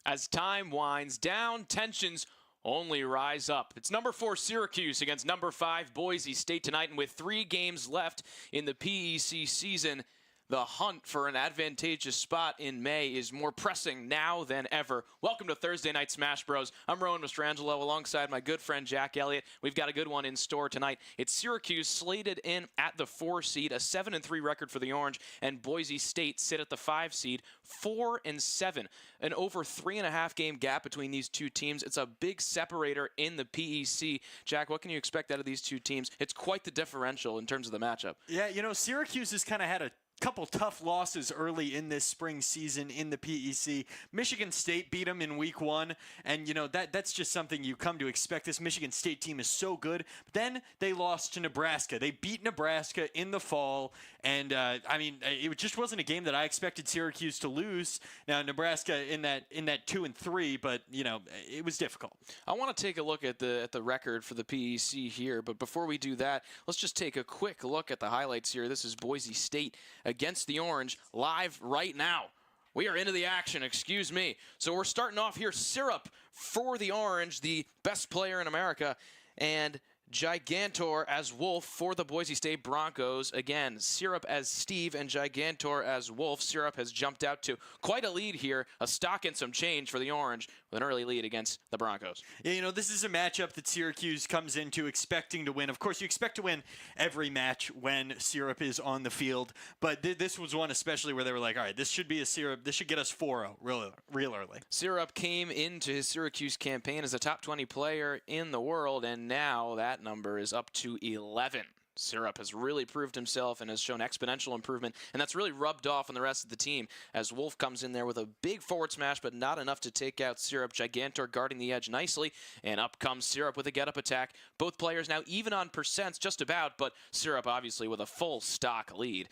As time winds down, tensions only rise up. It's number 4 Syracuse against number 5 Boise State tonight, and with 3 games left in the PEC season, the hunt for an advantageous spot in May is more pressing now than ever. Welcome to Thursday Night Smash Bros. I'm Rowan Mastrangelo alongside my good friend Jack Elliott. We've got a good one in store tonight. It's Syracuse slated in at the 4 seed, a 7-3 record for the Orange, and Boise State sit at the 5 seed, 4-7. An over 3.5 game gap between these two teams. It's a big separator in the PEC. Jack, what can you expect out of these two teams? It's quite the differential in terms of the matchup. Yeah, you know, Syracuse has kind of had a couple tough losses early in this spring season in the PEC. Michigan State beat them in week 1, and you know that's just something you come to expect. This Michigan State team is so good. But then they lost to Nebraska. They beat Nebraska in the fall, and I mean, it just wasn't a game that I expected Syracuse to lose. Now Nebraska in that 2-3, but you know it was difficult. I want to take a look at the record for the PEC here, but before we do that, let's just take a quick look at the highlights here. This is Boise State against the Orange live right now. We are into the action, excuse me. So we're starting off here. Syrup for the Orange, the best player in America, and Gigantor as Wolf for the Boise State Broncos. Again, Syrup as Steve and Gigantor as Wolf. Syrup has jumped out to quite a lead here, a stock and some change for the Orange with an early lead against the Broncos. Yeah, you know, this is a matchup that Syracuse comes into expecting to win. Of course, you expect to win every match when Syrup is on the field, but this was one especially where they were like, all right, this should be a Syrup. This should get us 4-0 real early. Syrup came into his Syracuse campaign as a top 20 player in the world, and now that number is up to 11. Syrup has really proved himself and has shown exponential improvement, and that's really rubbed off on the rest of the team as Wolf comes in there with a big forward smash, but not enough to take out Syrup. Gigantor guarding the edge nicely, and up comes Syrup with a get-up attack. Both players now even on percents, just about, but Syrup obviously with a full stock lead.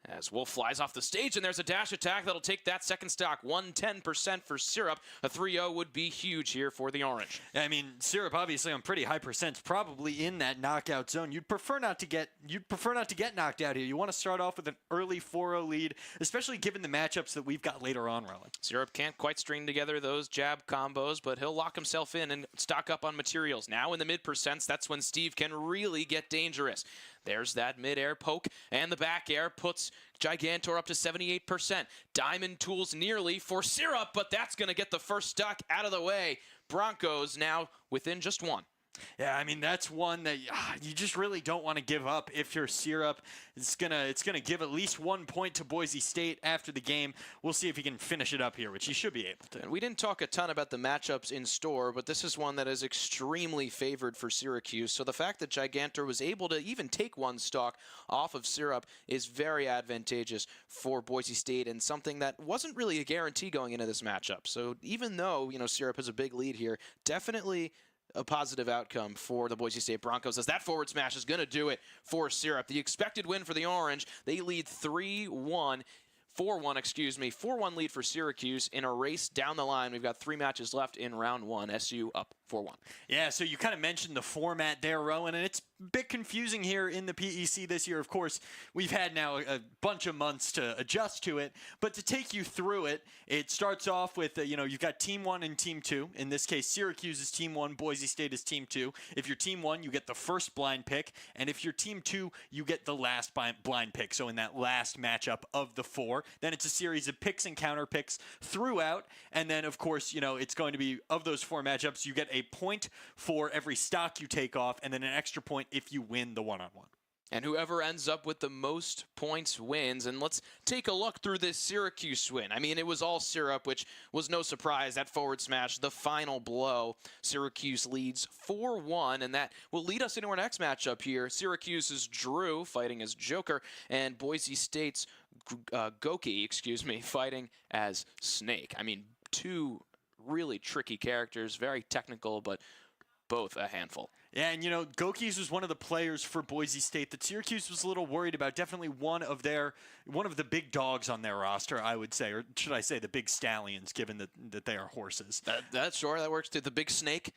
As Wolf flies off the stage, and there's a dash attack that'll take that second stock. 110% for Syrup. A 3-0 would be huge here for the Orange. I mean, Syrup obviously on pretty high percents, probably in that knockout zone. You'd prefer not to get knocked out here. You want to start off with an early 4-0 lead, especially given the matchups that we've got later on, Rowan. Syrup can't quite string together those jab combos, but he'll lock himself in and stock up on materials. Now in the mid percents, that's when Steve can really get dangerous. There's that mid-air poke, and the back air puts Gigantor up to 78%. Diamond tools nearly for Syrup, but that's going to get the first stock out of the way. Broncos now within just 1. Yeah, I mean, that's one that you just really don't want to give up if you're Syrup. It's gonna give at least 1 point to Boise State after the game. We'll see if he can finish it up here, which he should be able to. And we didn't talk a ton about the matchups in store, but this is one that is extremely favored for Syracuse. So the fact that Gigantor was able to even take 1 stock off of Syrup is very advantageous for Boise State, and something that wasn't really a guarantee going into this matchup. So even though, you know, Syrup has a big lead here, definitely a positive outcome for the Boise State Broncos, as that forward smash is going to do it for Syrup. The expected win for the Orange, they lead 4-1, 4-1 lead for Syracuse in a race down the line. We've got 3 matches left in round 1. SU up 4-1. Yeah, so you kind of mentioned the format there, Rowan, and it's a bit confusing here in the PEC this year. Of course, we've had now a bunch of months to adjust to it, but to take you through it, it starts off with, you know, you've got Team 1 and Team 2. In this case, Syracuse is Team 1, Boise State is Team 2. If you're Team 1, you get the first blind pick, and if you're Team 2, you get the last blind pick. So in that last matchup of the 4, then it's a series of picks and counter picks throughout, and then, of course, you know, it's going to be, of those 4 matchups, you get a point for every stock you take off, and then an extra point if you win the one-on-one. And whoever ends up with the most points wins. And let's take a look through this Syracuse win. I mean, it was all Syrup, which was no surprise. That forward smash, the final blow. Syracuse leads 4-1, and that will lead us into our next matchup here. Syracuse's Drew fighting as Joker, and Boise State's Goki, fighting as Snake. I mean, 2 really tricky characters, very technical, but both a handful. Yeah, and you know, Gokis was one of the players for Boise State that Syracuse was a little worried about. Definitely one of the big dogs on their roster, I would say, or should I say the big stallions, given that they are horses. That's sure, that works too. The big snake?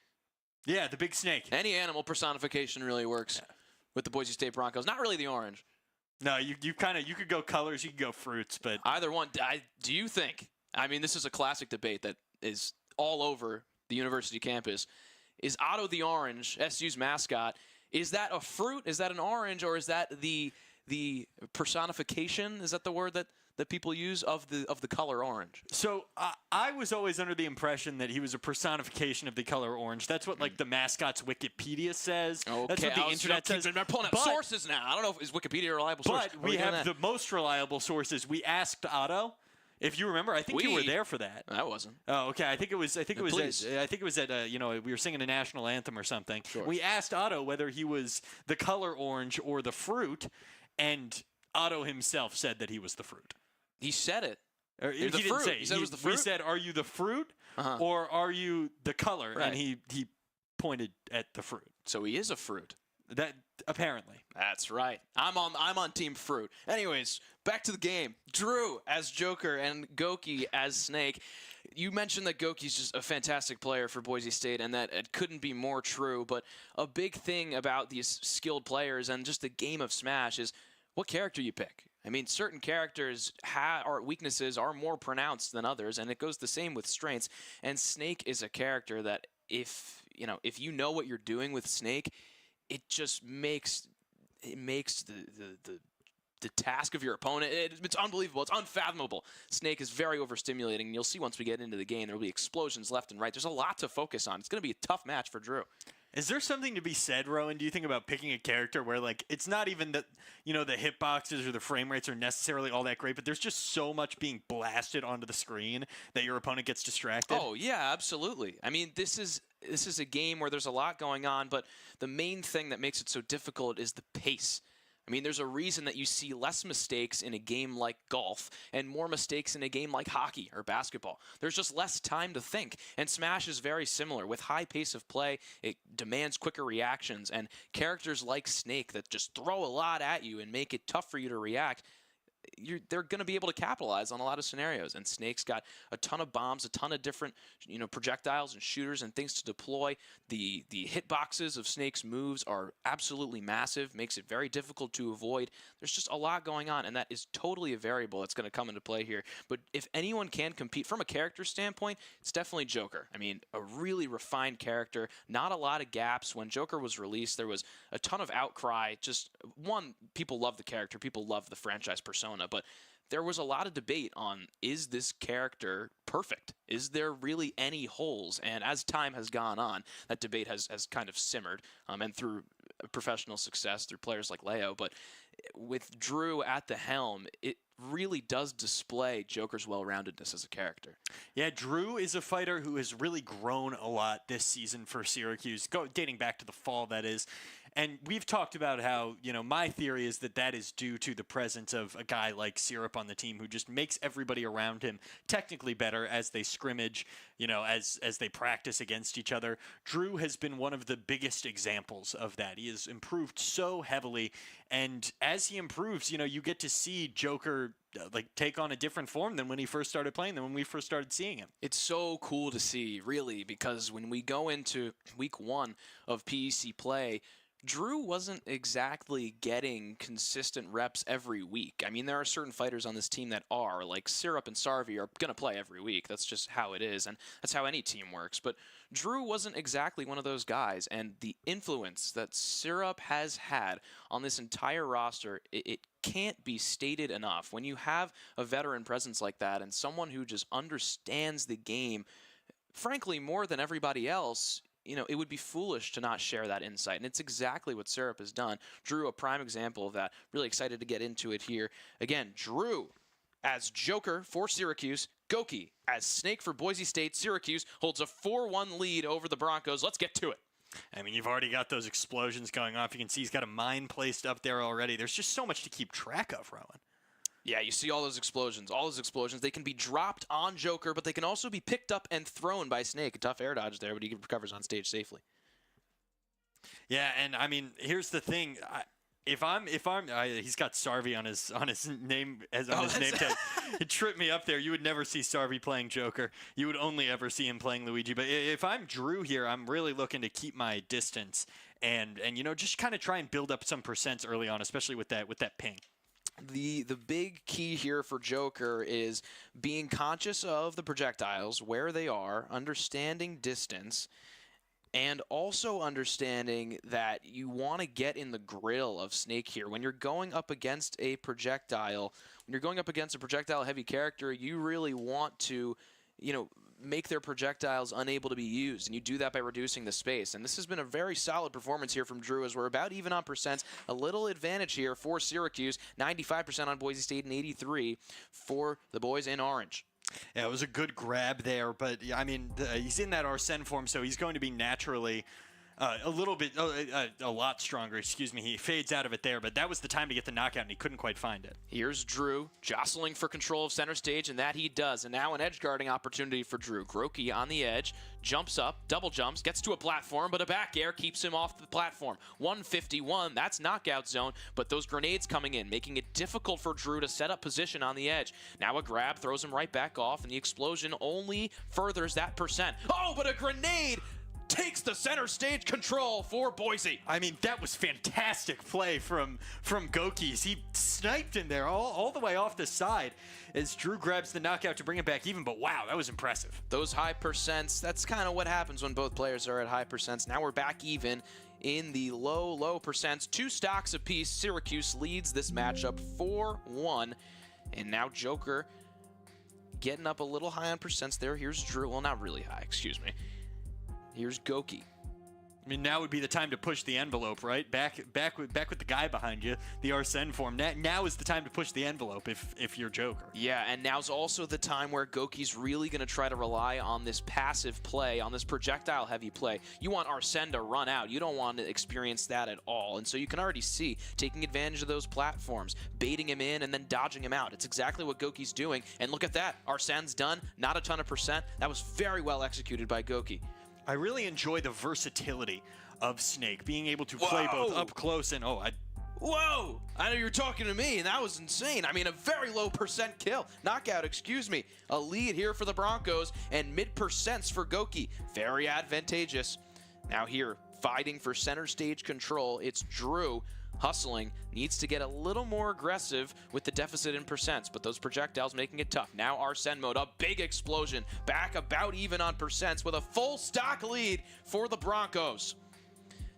Yeah, the big snake. Any animal personification really works with the Boise State Broncos. Not really the Orange. No, you could go colors, you could go fruits, but either one. Do you think? I mean, this is a classic debate that is all over the university campus. Is Otto the Orange, SU's mascot, is that a fruit? Is that an orange? Or is that the personification? Is that the word that people use of the color orange? So I was always under the impression that he was a personification of the color orange. That's what like the mascot's Wikipedia says. Okay, that's what the internet says. I'm pulling up sources now. I don't know if is Wikipedia a reliable source. But we have the most reliable sources. We asked Otto. If you remember, I think you were there for that. I wasn't. Oh, okay. I think it was at we were singing a national anthem or something. Sure. We asked Otto whether he was the color orange or the fruit, and Otto himself said that he was the fruit. He said it. He didn't say. He said it was the fruit. We said, "Are you the fruit or are you the color?" Right. And he pointed at the fruit. So he is a fruit. That apparently. That's right. I'm on team fruit. Anyways, back to the game. Drew as Joker and Goki as Snake. You mentioned that Goki's just a fantastic player for Boise State, and that it couldn't be more true. But a big thing about these skilled players and just the game of Smash is what character you pick. I mean, certain characters or weaknesses are more pronounced than others, and it goes the same with strengths. And Snake is a character that if you know what you're doing with Snake, it just makes the task of your opponent, it's unbelievable. It's unfathomable. Snake is very overstimulating, and you'll see once we get into the game, there will be explosions left and right. There's a lot to focus on. It's going to be a tough match for Drew. Is there something to be said, Rowan, do you think, about picking a character where, like, it's not even that, the hitboxes or the frame rates are necessarily all that great, but there's just so much being blasted onto the screen that your opponent gets distracted? Oh, yeah, absolutely. I mean, this is a game where there's a lot going on, but the main thing that makes it so difficult is the pace. I mean, there's a reason that you see less mistakes in a game like golf and more mistakes in a game like hockey or basketball. There's just less time to think. And Smash is very similar. With high pace of play, it demands quicker reactions. And characters like Snake that just throw a lot at you and make it tough for you to react, they're going to be able to capitalize on a lot of scenarios. And Snake's got a ton of bombs, a ton of different projectiles and shooters and things to deploy. The hitboxes of Snake's moves are absolutely massive, makes it very difficult to avoid. There's just a lot going on, and that is totally a variable that's going to come into play here. But if anyone can compete from a character standpoint, it's definitely Joker. I mean, a really refined character, not a lot of gaps. When Joker was released, there was a ton of outcry. Just, one, people love the character, people love the franchise persona, but there was a lot of debate on, is this character perfect? Is there really any holes? And as time has gone on, that debate has kind of simmered, and through professional success, through players like Leo. But with Drew at the helm, it really does display Joker's well-roundedness as a character. Yeah, Drew is a fighter who has really grown a lot this season for Syracuse, dating back to the fall, that is. And we've talked about how, my theory is that is due to the presence of a guy like Syrup on the team who just makes everybody around him technically better as they scrimmage, as they practice against each other. Drew has been one of the biggest examples of that. He has improved so heavily. And as he improves, you get to see Joker take on a different form than when he first started playing, than when we first started seeing him. It's so cool to see, really, because when we go into week 1 of PEC play, Drew wasn't exactly getting consistent reps every week. I mean, there are certain fighters on this team that are, like Syrup and Sarvi are going to play every week. That's just how it is, and that's how any team works. But Drew wasn't exactly one of those guys, and the influence that Syrup has had on this entire roster, it can't be stated enough. When you have a veteran presence like that and someone who just understands the game, frankly, more than everybody else, it would be foolish to not share that insight. And it's exactly what Syrup has done. Drew, a prime example of that. Really excited to get into it here. Again, Drew as Joker for Syracuse. Goki as Snake for Boise State. Syracuse holds a 4-1 lead over the Broncos. Let's get to it. I mean, you've already got those explosions going off. You can see he's got a mine placed up there already. There's just so much to keep track of, Rowan. Yeah, you see all those explosions. All those explosions, they can be dropped on Joker, but they can also be picked up and thrown by Snake. A tough air dodge there, but he recovers on stage safely. Yeah, and I mean, here's the thing. He's got Sarvi on his name name tag. It tripped me up there. You would never see Sarvi playing Joker. You would only ever see him playing Luigi. But if I'm Drew here, I'm really looking to keep my distance and just kind of try and build up some percents early on, especially with that ping. The big key here for Joker is being conscious of the projectiles, where they are, understanding distance, and also understanding that you want to get in the grill of Snake here. When you're going up against a projectile, heavy character, you really want to, make their projectiles unable to be used, and you do that by reducing the space. And this has been a very solid performance here from Drew, as we're about even on percents. A little advantage here for Syracuse, 95% on Boise State and 83% for the boys in orange. Yeah, it was a good grab there, but I mean, he's in that Arsene form, so he's going to be naturally a lot stronger. Excuse me. He fades out of it there, but that was the time to get the knockout, and he couldn't quite find it. Here's Drew jostling for control of center stage, and that he does. And now an edge guarding opportunity for Drew. Groki on the edge, jumps up, double jumps, gets to a platform, but a back air keeps him off the platform. 151, that's knockout zone, but those grenades coming in, making it difficult for Drew to set up position on the edge. Now a grab throws him right back off, and the explosion only furthers that percent. Oh, but a grenade takes the center stage control for Boise. I mean, that was fantastic play from Gokis. He sniped in there all the way off the side as Drew grabs the knockout to bring it back even, but wow, that was impressive. Those high percents, that's kind of what happens when both players are at high percents. Now we're back even in the low percents. 2 stocks apiece. Syracuse leads this matchup 4-1. And now Joker getting up a little high on percents there. Here's Drew. Well, not really high, excuse me. Here's Goki. I mean, now would be the time to push the envelope, right? Back with the guy behind you, the Arsene form. Now is the time to push the envelope if you're Joker. Yeah, and now's also the time where Goki's really going to try to rely on this passive play, on this projectile-heavy play. You want Arsene to run out. You don't want to experience that at all. And so you can already see taking advantage of those platforms, baiting him in, and then dodging him out. It's exactly what Goki's doing. And look at that. Arsene's done. Not a ton of percent. That was very well executed by Goki. I really enjoy the versatility of Snake, being able to play both up close and Whoa! I know you were talking to me, and that was insane. I mean, a very low percent kill. Knockout, excuse me. A lead here for the Broncos, and mid-percents for Goki. Very advantageous. Now here, fighting for center stage control, it's Drew. Hustling, needs to get a little more aggressive with the deficit in percents, but those projectiles making it tough. Now Arsene mode, a big explosion, back about even on percents with a full stock lead for the Broncos.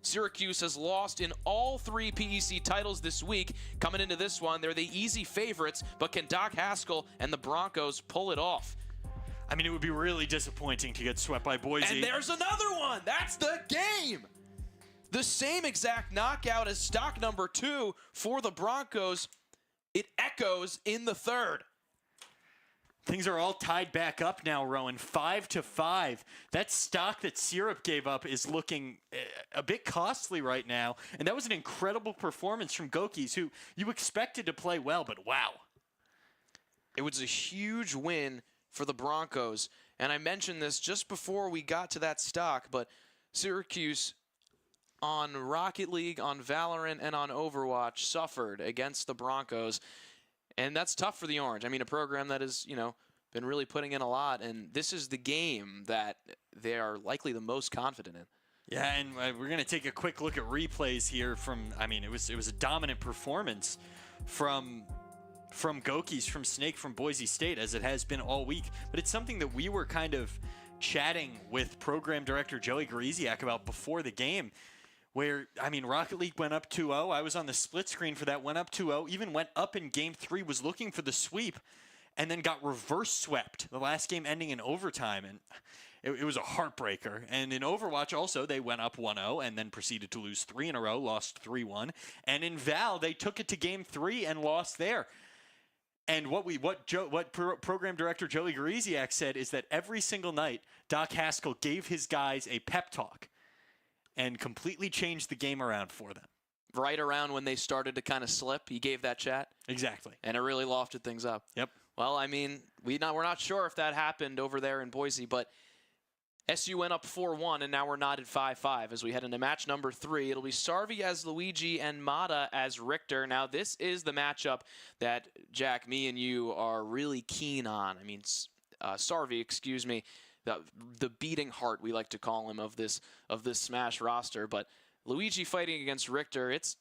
Syracuse has lost in all 3 PEC titles this week. Coming into this one, they're the easy favorites, but can Doc Haskell and the Broncos pull it off? I mean, it would be really disappointing to get swept by Boise. And there's another one! That's the game! The same exact knockout as stock number 2 for the Broncos. It echoes in the third. Things are all tied back up now, Rowan. 5-5. That stock that Syrup gave up is looking a bit costly right now. And that was an incredible performance from Gokis, who you expected to play well, but wow. It was a huge win for the Broncos. And I mentioned this just before we got to that stock, but Syracuse on Rocket League, on Valorant, and on Overwatch suffered against the Broncos. And that's tough for the Orange. I mean, a program that has, been really putting in a lot. And this is the game that they are likely the most confident in. Yeah, and we're going to take a quick look at replays here it was a dominant performance from Gokis, from Snake, from Boise State, as it has been all week. But it's something that we were kind of chatting with program director Joey Gariziak about before the game, where, Rocket League went up 2-0. I was on the split screen for that, went up 2-0, even went up in Game 3, was looking for the sweep, and then got reverse swept, the last game ending in overtime. And it was a heartbreaker. And in Overwatch also, they went up 1-0 and then proceeded to lose 3 in a row, lost 3-1. And in Val, they took it to Game 3 and lost there. And what program director Joey Gariziak said is that every single night, Doc Haskell gave his guys a pep talk and completely changed the game around for them. Right around when they started to kind of slip, he gave that chat. Exactly. And it really lofted things up. Yep. Well, we're not sure if that happened over there in Boise, but SU went up 4-1, and now we're not at 5-5 as we head into match number 3. It'll be Sarvi as Luigi and Mata as Richter. Now, this is the matchup that, Jack, me and you are really keen on. Sarvi, excuse me, the beating heart, we like to call him, of this Smash roster. But Luigi fighting against Richter, it's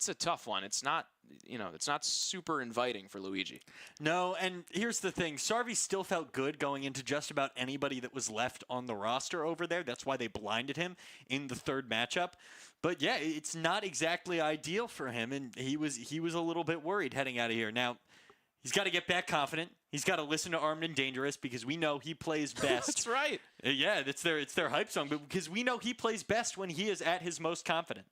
a tough one. It's not it's not super inviting for Luigi. No, and here's the thing. Sarvi still felt good going into just about anybody that was left on the roster over there. That's why they blinded him in the third matchup. But yeah, it's not exactly ideal for him, and he was a little bit worried heading out of here. Now, he's got to get back confident. He's got to listen to Armed and Dangerous because we know he plays best. That's right. Yeah, it's their hype song, but because we know he plays best when he is at his most confident.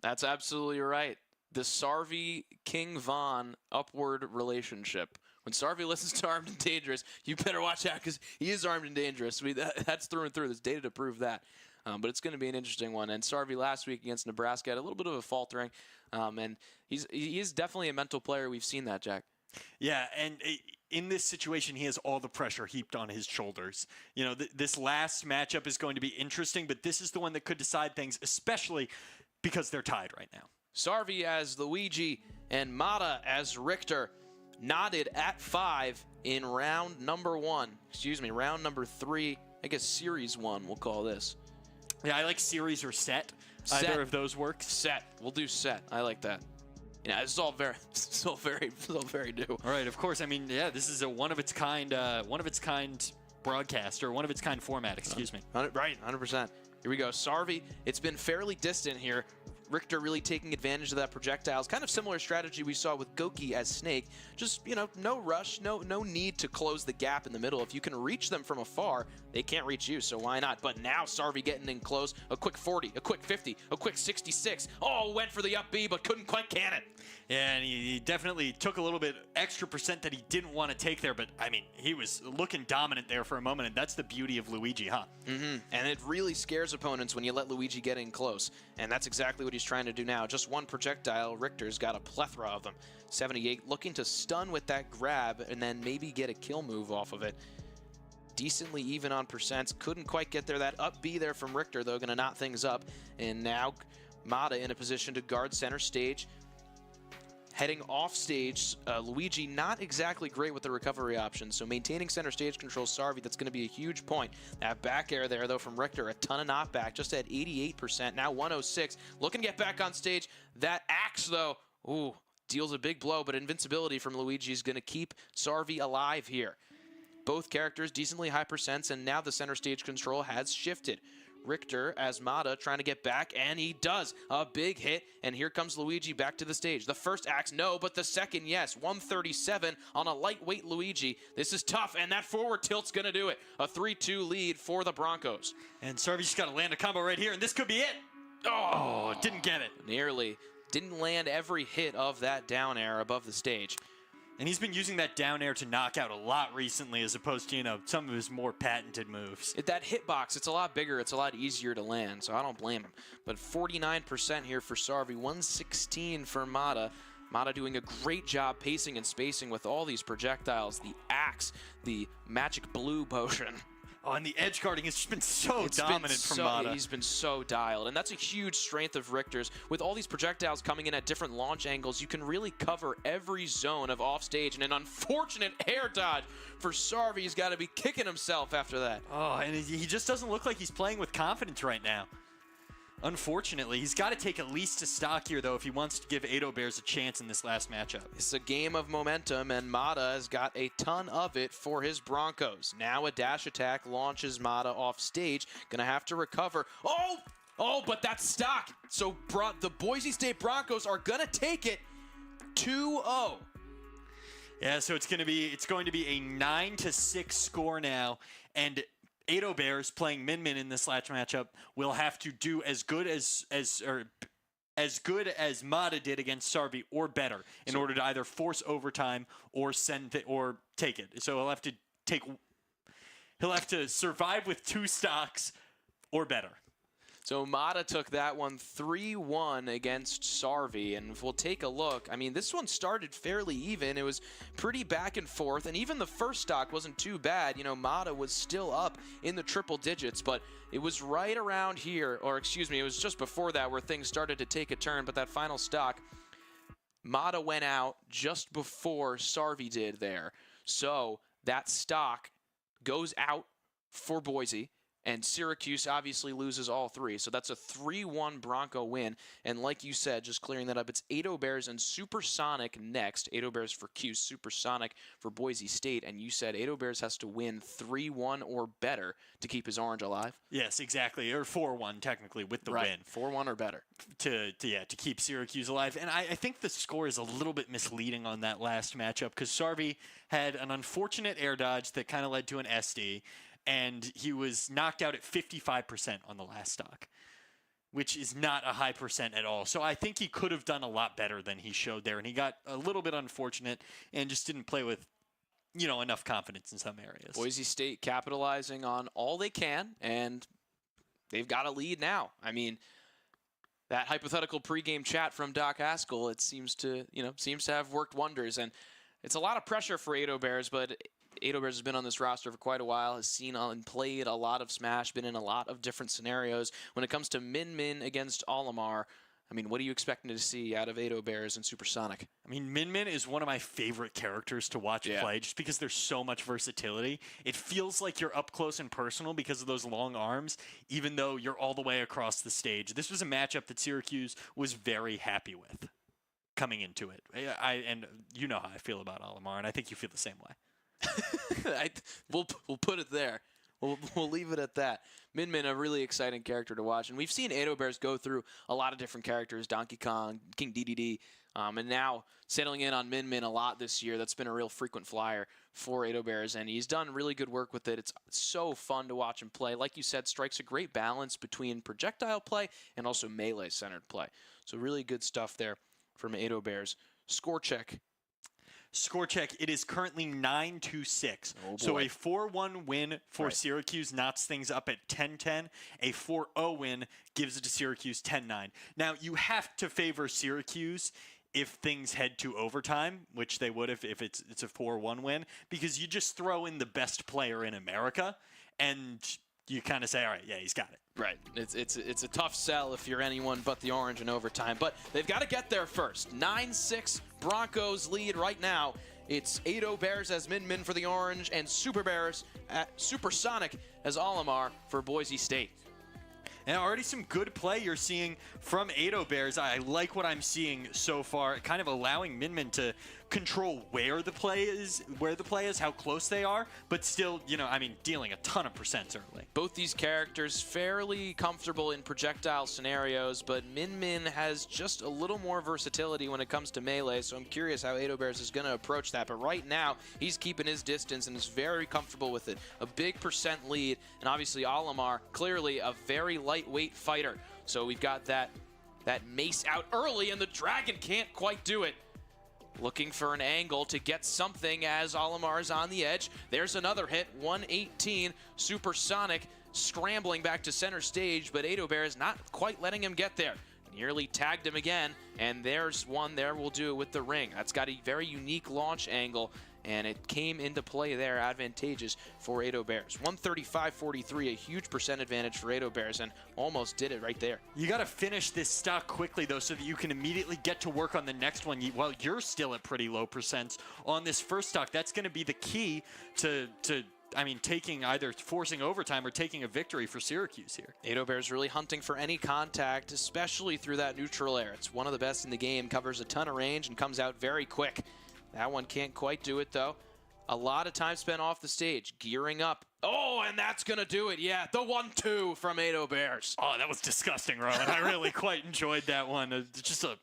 That's absolutely right. The Sarvi King Von upward relationship. When Sarvi listens to Armed and Dangerous, you better watch out because he is armed and dangerous. That's through and through. There's data to prove that. But it's going to be an interesting one. And Sarvi last week against Nebraska had a little bit of a faltering. And he is definitely a mental player. We've seen that, Jack. Yeah, and in this situation, he has all the pressure heaped on his shoulders. This last matchup is going to be interesting, but this is the one that could decide things, especially because they're tied right now. Sarvi as Luigi and Mata as Richter knotted at 5 in round number 3. I guess series 1, we'll call this. Yeah, I like series or set. Either of those works. Set. We'll do set. I like that. It's all very new. All right, of course. I mean, yeah, this is a one of its kind broadcast or one of its kind format. Excuse me. Right, 100%. Here we go. Sarvi. It's been fairly distant here. Richter really taking advantage of that projectiles. Kind of similar strategy we saw with Goki as Snake. Just, no rush, no need to close the gap in the middle. If you can reach them from afar, they can't reach you, so why not? But now Sarvi getting in close. A quick 40, a quick 50, a quick 66. Oh, went for the up B, but couldn't quite can it. Yeah, and he definitely took a little bit extra percent that he didn't want to take there, but, I mean, he was looking dominant there for a moment, and that's the beauty of Luigi, huh? Mm-hmm. And it really scares opponents when you let Luigi get in close, and that's exactly what he's trying to do now. Just one projectile. Richter's got a plethora of them. 78 looking to stun with that grab and then maybe get a kill move off of it. Decently even on percents. Couldn't quite get there. That up B there from Richter, though, going to knot things up. And now Mata in a position to guard center stage. Heading off stage, Luigi not exactly great with the recovery options, so maintaining center stage control Sarvi, that's going to be a huge point. That back air there, though, from Richter, a ton of knockback, just at 88%, now 106. Looking to get back on stage. That axe, though, deals a big blow, but invincibility from Luigi is going to keep Sarvi alive here. Both characters decently high percents, and now the center stage control has shifted. Richter as Mata trying to get back, and he does. A big hit, and here comes Luigi back to the stage. The first axe, no, but the second, yes. 137 on a lightweight Luigi. This is tough, and that forward tilt's going to do it. A 3-2 lead for the Broncos. And Sarvi's just got to land a combo right here, and this could be it. Oh, didn't get it. Nearly. Didn't land every hit of that down air above the stage. And he's been using that down air to knock out a lot recently as opposed to, some of his more patented moves. That hitbox, it's a lot bigger. It's a lot easier to land, so I don't blame him. But 49% here for Sarvi, 116 for Mata. Mata doing a great job pacing and spacing with all these projectiles. The axe, the magic blue potion. Oh, and the edge guarding has just been so dominant from Mata. He's been so dialed, and that's a huge strength of Richter's. With all these projectiles coming in at different launch angles, you can really cover every zone of offstage, and an unfortunate air dodge for Sarvi. He's got to be kicking himself after that. Oh, and he just doesn't look like he's playing with confidence right now. Unfortunately, he's got to take at least a stock here, though, if he wants to give Ado Bears a chance in this last matchup. It's a game of momentum, and Mata has got a ton of it for his Broncos. Now a dash attack launches Mata off stage. Gonna have to recover. Oh, but that's stock. So the Boise State Broncos are gonna take it 2-0. Yeah, so it's going to be a 9-6 score now, and Ado Bears playing Min in this last matchup will have to do as good as Mata did against Sarvi or better in order to either force overtime or take it. So he'll have to survive with 2 stocks or better. So Mata took that one 3-1 against Sarvi, and we'll take a look. I mean, this one started fairly even. It was pretty back and forth, and even the first stock wasn't too bad. Mata was still up in the triple digits, but it was right around here, or excuse me, it was just before that where things started to take a turn, but that final stock, Mata went out just before Sarvi did there. So that stock goes out for Boise, and Syracuse obviously loses all 3. So that's a 3-1 Bronco win. And like you said, just clearing that up, it's Ado Bears and Supersonic next. Ado Bears for Cuse, Supersonic for Boise State. And you said Ado Bears has to win 3-1 or better to keep his Orange alive? Yes, exactly. Or 4-1 technically with the win. 4-1 or better. To keep Syracuse alive. And I think the score is a little bit misleading on that last matchup because Sarvi had an unfortunate air dodge that kind of led to an SD, and he was knocked out at 55% on the last stock, which is not a high percent at all. So I think he could have done a lot better than he showed there, and he got a little bit unfortunate and just didn't play with enough confidence in some areas. Boise State capitalizing on all they can, and they've got a lead now. I mean, that hypothetical pregame chat from Doc Haskell, it seems to have worked wonders, and it's a lot of pressure for Ado Bears, but Ado Bears has been on this roster for quite a while, has seen and played a lot of Smash, been in a lot of different scenarios. When it comes to Min Min against Olimar, I mean, what are you expecting to see out of Ado Bears and Supersonic? I mean, Min Min is one of my favorite characters to watch play just because there's so much versatility. It feels like you're up close and personal because of those long arms, even though you're all the way across the stage. This was a matchup that Syracuse was very happy with coming into it. And you know how I feel about Olimar, and I think you feel the same way. We'll put it there. We'll leave it at that. Min Min, a really exciting character to watch. And we've seen Ado Bears go through a lot of different characters, Donkey Kong, King DDD, and now settling in on Min Min a lot this year. That's been a real frequent flyer for Ado Bears, and he's done really good work with it. It's so fun to watch him play. Like you said, strikes a great balance between projectile play and also melee-centered play. So really good stuff there from Ado Bears. Score check. Score check, it is currently 9-6. Oh, so a 4-1 win for Syracuse knocks things up at 10-10. A 4-0 win gives it to Syracuse 10-9. Now, you have to favor Syracuse if things head to overtime, which they would if it's a 4-1 win, because you just throw in the best player in America, and you kind of say, all right, yeah, he's got it. Right. It's a tough sell if you're anyone but the Orange in overtime. But they've got to get there first. 9-6 Broncos lead right now. It's Ado Bears as Min Min for the Orange and Supersonic as Olimar for Boise State. And already some good play you're seeing from Ado Bears. I like what I'm seeing so far, kind of allowing Min Min to control where the play is, how close they are, but still, dealing a ton of percents early. Both these characters fairly comfortable in projectile scenarios, but Min Min has just a little more versatility when it comes to melee, so I'm curious how Ado Bears is going to approach that. But right now, he's keeping his distance and is very comfortable with it. A big percent lead, and obviously Olimar, clearly a very lightweight fighter. So we've got that mace out early, and the Dragon can't quite do it. Looking for an angle to get something as Olimar is on the edge. There's another hit, 118. Supersonic scrambling back to center stage, but Ado Bears not quite letting him get there. Nearly tagged him again, and there's one there. We'll do it with the ring. That's got a very unique launch angle, and it came into play there, advantageous for Ado Bears. 135-43, a huge percent advantage for Ado Bears, and almost did it right there. You got to finish this stock quickly, though, so that you can immediately get to work on the next one. While you're still at pretty low percents on this first stock, that's going to be the key to taking either forcing overtime or taking a victory for Syracuse here. Ado Bears really hunting for any contact, especially through that neutral air. It's one of the best in the game, covers a ton of range, and comes out very quick. That one can't quite do it, though. A lot of time spent off the stage, gearing up. Oh, and that's going to do it. Yeah, the 1-2 from Ado Bears. Oh, that was disgusting, Rowan. I really quite enjoyed that one. Just a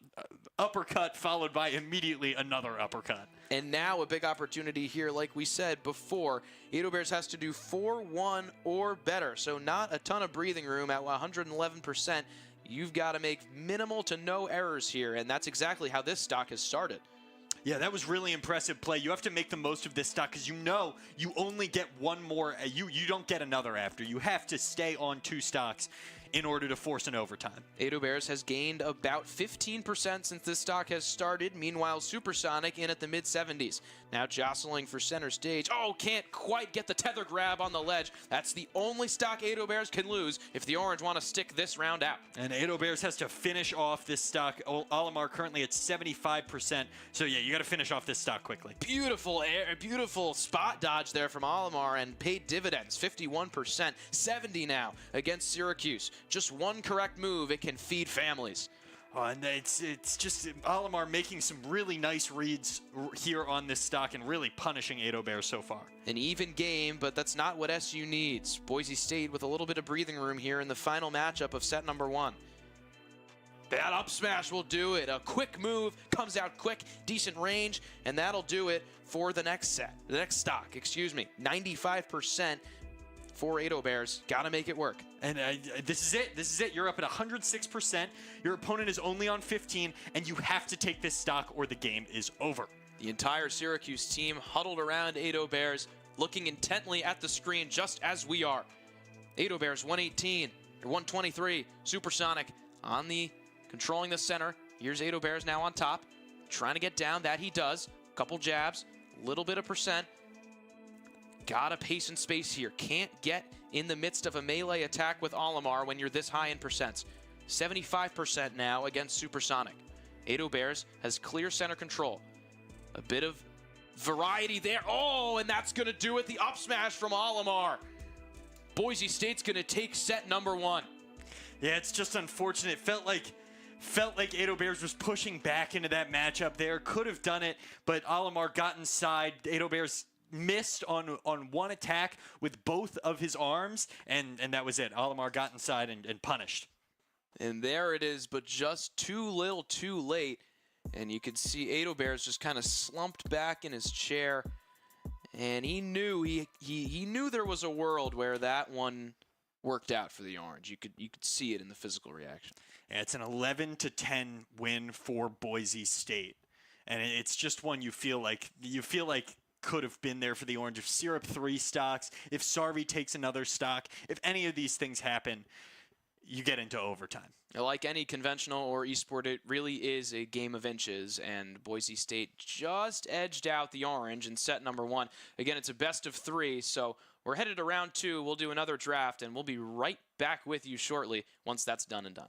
uppercut followed by immediately another uppercut. And now a big opportunity here, like we said before. Ado Bears has to do 4-1 or better, so not a ton of breathing room at 111%. You've got to make minimal to no errors here, and that's exactly how this stock has started. Yeah, that was really impressive play. You have to make the most of this stock because you only get one more. You don't get another after. You have to stay on 2 stocks in order to force an overtime. Ado Bears has gained about 15% since this stock has started. Meanwhile, Supersonic in at the mid-70s. Now jostling for center stage. Oh, can't quite get the tether grab on the ledge. That's the only stock Ado Bears can lose if the Orange want to stick this round out. And Ado Bears has to finish off this stock. Alamar currently at 75%. So yeah, you got to finish off this stock quickly. Beautiful spot dodge there from Alamar and paid dividends. 51%, 70 now against Syracuse. Just one correct move, it can feed families. And it's just Alamar making some really nice reads here on this stock and really punishing Ado Bears so far. An even game, but that's not what SU needs. Boise State with a little bit of breathing room here in the final matchup of set number 1. That up smash will do it. A quick move, comes out quick, decent range, and that'll do it for the next set. The next stock, excuse me. 95% for Ado Bears. Got to make it work. And this is it. This is it. You're up at 106%. Your opponent is only on 15, and you have to take this stock or the game is over. The entire Syracuse team huddled around Ado Bears, looking intently at the screen just as we are. Ado Bears 118, or 123. Supersonic on the controlling the center. Here's Ado Bears now on top, trying to get down. That he does. Couple jabs, little bit of percent. Gotta pace and space here. Can't get in the midst of a melee attack with Alamar when you're this high in percents. 75% now against Supersonic. Ado Bears has clear center control. A bit of variety there. Oh, and that's gonna do it. The up smash from Alamar. Boise State's gonna take set number 1. Yeah, it's just unfortunate. Felt like Ado Bears was pushing back into that matchup there. Could have done it, but Alamar got inside. Ado Bears missed on one attack with both of his arms, and that was it. Alamar got inside and punished. And there it is, but just too little too late. And you could see Ado Bears just kind of slumped back in his chair. And he knew he knew there was a world where that one worked out for the Orange. You could see it in the physical reaction. Yeah, it's an 11-10 win for Boise State. And it's just one you feel like could have been there for the Orange. If Syrup 3 stocks, if Sarvi takes another stock, if any of these things happen, you get into overtime. Like any conventional or esport, it really is a game of inches, and Boise State just edged out the Orange in set number 1. Again, it's a best of 3, so we're headed to round 2. We'll do another draft, and we'll be right back with you shortly once that's done and done.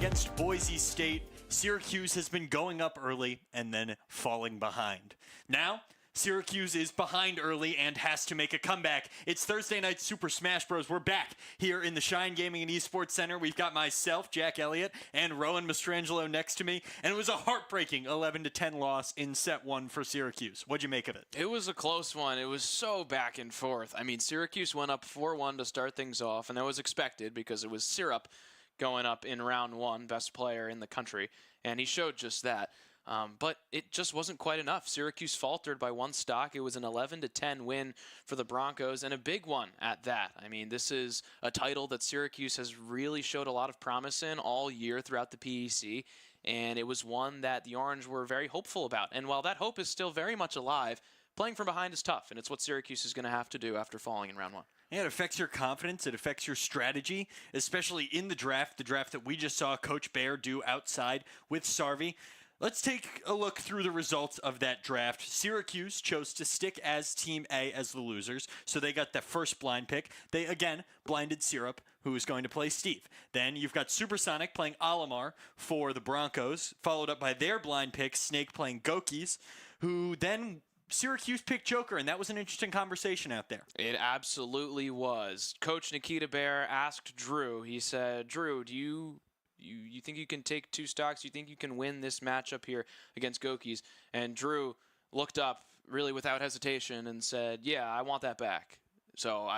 against Boise State, Syracuse has been going up early and then falling behind. Now, Syracuse is behind early and has to make a comeback. It's Thursday night Super Smash Bros. We're back here in the Shine Gaming and Esports Center. We've got myself, Jack Elliott, and Rowan Mastrangelo next to me. And it was a heartbreaking 11-10 loss in set one for Syracuse. What'd you make of it? It was a close one. It was so back and forth. I mean, Syracuse went up 4-1 to start things off, and that was expected because it was Syrup going up in round one, best player in the country, and he showed just that. But it just wasn't quite enough. Syracuse faltered by one stock. It was an 11-10 win for the Broncos, and a big one at that. I mean, this is a title that Syracuse has really showed a lot of promise in all year throughout the PEC, and it was one that the Orange were very hopeful about. And while that hope is still very much alive, playing from behind is tough, and it's what Syracuse is going to have to do after falling in round one. Yeah, it affects your confidence. It affects your strategy, especially in the draft that we just saw Coach Bear do outside with Sarvi. Let's take a look through the results of that draft. Syracuse chose to stick as Team A as the losers, so they got the first blind pick. They, again, blinded Syrup, who is going to play Steve. Then you've got Supersonic playing Alamar for the Broncos, followed up by their blind pick, Snake playing Gokis, who then Syracuse picked Joker, and that was an interesting conversation out there. It absolutely was. Coach Nikita Bear asked Drew, he said, Drew, do you think you can take two stocks? Do you think you can win this matchup here against Gokis? And Drew looked up really without hesitation and said, yeah, I want that back. So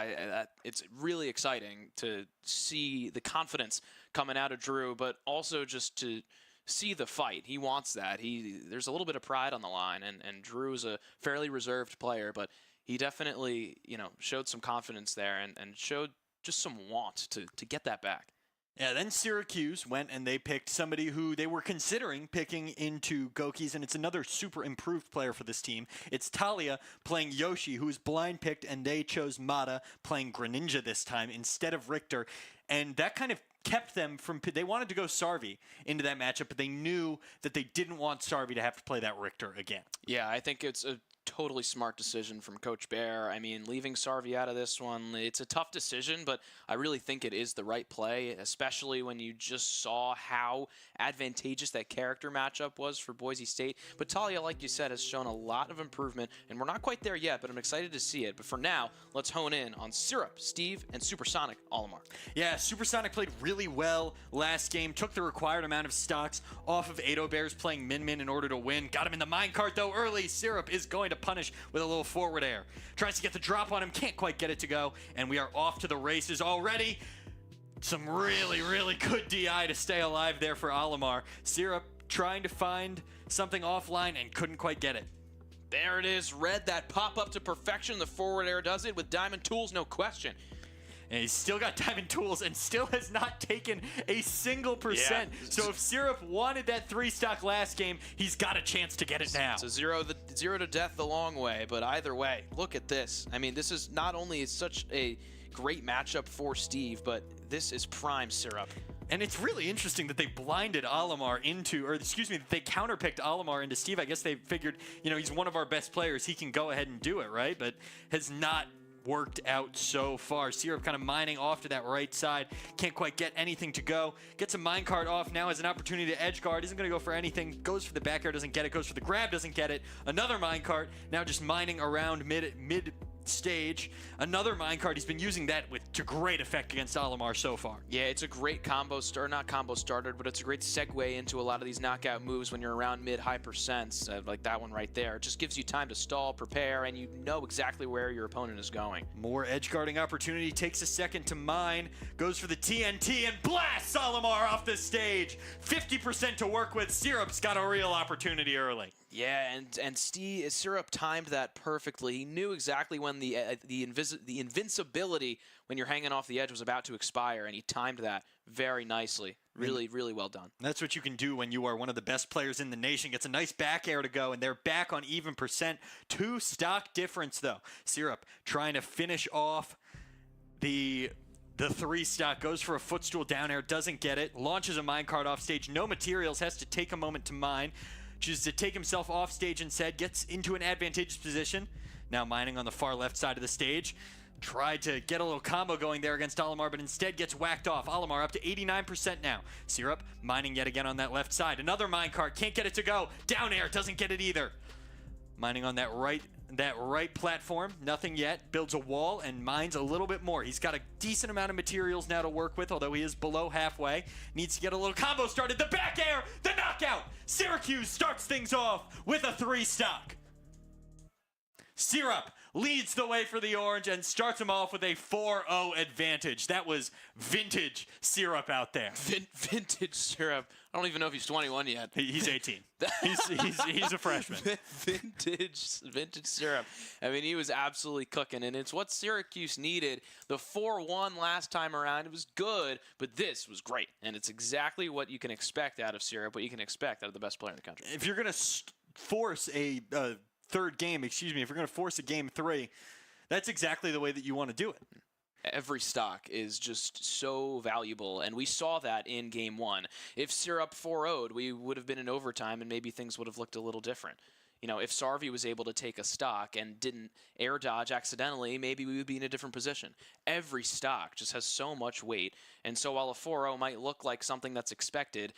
it's really exciting to see the confidence coming out of Drew, but also just to see the fight. He wants that. There's a little bit of pride on the line, and Drew is a fairly reserved player, but he definitely showed some confidence there and showed just some want to get that back. Yeah, then Syracuse went and they picked somebody who they were considering picking into Gokis, and it's another super improved player for this team. It's Talia playing Yoshi, who is blind picked, and they chose Mata playing Greninja this time instead of Richter. And that kind of kept them from, they wanted to go Sarvi into that matchup, but they knew that they didn't want Sarvi to have to play that Richter again. Yeah, I think it's a totally smart decision from Coach Bear. I mean, leaving Sarvi out of this one, it's a tough decision, but I really think it is the right play, especially when you just saw how advantageous that character matchup was for Boise State. But Talia, like you said, has shown a lot of improvement, and we're not quite there yet, but I'm excited to see it. But for now, let's hone in on Syrup, Steve, and Supersonic Alamar. Yeah, Supersonic played really well last game, took the required amount of stocks off of Ado Bears playing Min Min in order to win. Got him in the minecart, though, early. Syrup is going to punish with a little forward air. Tries to get the drop on him, can't quite get it to go, and we are off to the races already. Some really, really good DI to stay alive there for Alamar. Syrup trying to find something offline and couldn't quite get it. There it is. Read that pop up to perfection. The forward air does it with diamond tools, no question. And he's still got diamond tools and still has not taken a single percent. Yeah. So if Syrup wanted that 3-stock last game, he's got a chance to get it now. It's a zero to death the long way, but either way, look at this. I mean, this is not only such a great matchup for Steve, but this is prime Syrup. And it's really interesting that they blinded Alamar into, or excuse me, that they counterpicked Alamar into Steve. I guess they figured, he's one of our best players. He can go ahead and do it, right? But has not worked out so far. Syrup kind of mining off to that right side. Can't quite get anything to go. Gets a minecart off now, has an opportunity to edge guard. Isn't going to go for anything. Goes for the back air, doesn't get it. Goes for the grab, doesn't get it. Another minecart. Now just mining around mid stage. Another minecart. He's been using that to great effect against Alamar so far. Yeah, it's a great not combo starter, but it's a great segue into a lot of these knockout moves when you're around mid-high percents, like that one right there. It just gives you time to stall, prepare, and you know exactly where your opponent is going. More edge guarding opportunity. Takes a second to mine. Goes for the TNT and blasts Alamar off the stage. 50% to work with. Syrup's got a real opportunity early. Yeah, and Syrup timed that perfectly. He knew exactly when the invincibility when you're hanging off the edge was about to expire, and he timed that very nicely. Really, really well done. That's what you can do when you are one of the best players in the nation. Gets a nice back air to go, and they're back on even percent. 2 stock difference, though. Syrup trying to finish off the 3-stock. Goes for a footstool down air, doesn't get it. Launches a minecart off stage. No materials, has to take a moment to mine. Chooses to take himself off stage instead. Gets into an advantageous position. Now mining on the far left side of the stage. Tried to get a little combo going there against Olimar, but instead gets whacked off. Olimar up to 89% now. Syrup mining yet again on that left side. Another minecart, can't get it to go. Down air, doesn't get it either. Mining on that right platform, nothing yet. Builds a wall and mines a little bit more. He's got a decent amount of materials now to work with, although he is below halfway. Needs to get a little combo started. The back air, the knockout. Syracuse starts things off with a 3-stock. Syrup leads the way for the Orange and starts them off with a 4-0 advantage. That was vintage Syrup out there. Vintage Syrup. I don't even know if he's 21 yet. He's 18. he's a freshman. Vintage Syrup. I mean, he was absolutely cooking, and it's what Syracuse needed. The 4-1 last time around, it was good, but this was great, and it's exactly what you can expect out of Syrup, what you can expect out of the best player in the country. If you're going to force a third game, if you're going to force a game 3, that's exactly the way that you want to do it. Every stock is just so valuable, and we saw that in game 1. If Syrup 4-0'd, we would have been in overtime, and maybe things would have looked a little different. You know, if Sarvi was able to take a stock and didn't air dodge accidentally, maybe we would be in a different position. Every stock just has so much weight, and so while a 4-0 might look like something that's expected,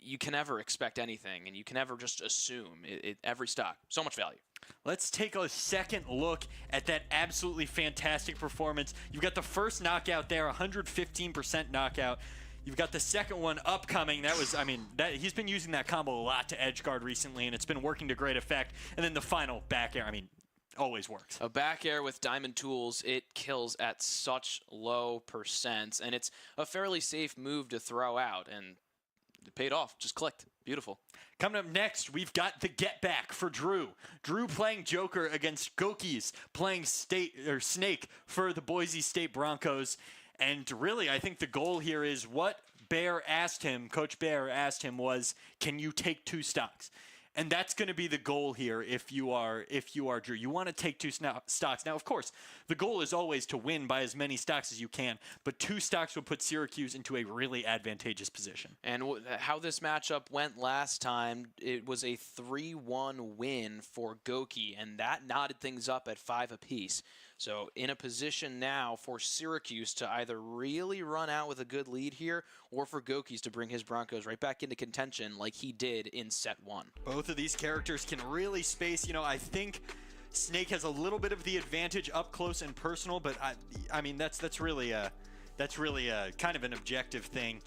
you can never expect anything, and you can never just assume. Every stock, so much value. Let's take a second look at that absolutely fantastic performance. You've got the first knockout there, 115% knockout. You've got the second one upcoming. That was, I mean, he's been using that combo a lot to edge guard recently, and it's been working to great effect. And then the final back air, I mean, always works. A back air with diamond tools, it kills at such low percents, and it's a fairly safe move to throw out, and it paid off, just clicked. Beautiful. Coming up next, we've got the get back for Drew. Drew playing Joker against Gokis, playing Snake for the Boise State Broncos. And really, I think the goal here is what Coach Bear asked him was, can you take 2 stocks? And that's going to be the goal here if you are Drew. You want to take 2 stocks. Now, of course, the goal is always to win by as many stocks as you can, but 2 stocks will put Syracuse into a really advantageous position. And how this matchup went last time, it was a 3-1 win for Goki, and that knotted things up at 5 apiece. So in a position now for Syracuse to either really run out with a good lead here or for Gokis to bring his Broncos right back into contention like he did in set 1. Both of these characters can really space. You know, I think Snake has a little bit of the advantage up close and personal, but I mean that's really a kind of an objective thing.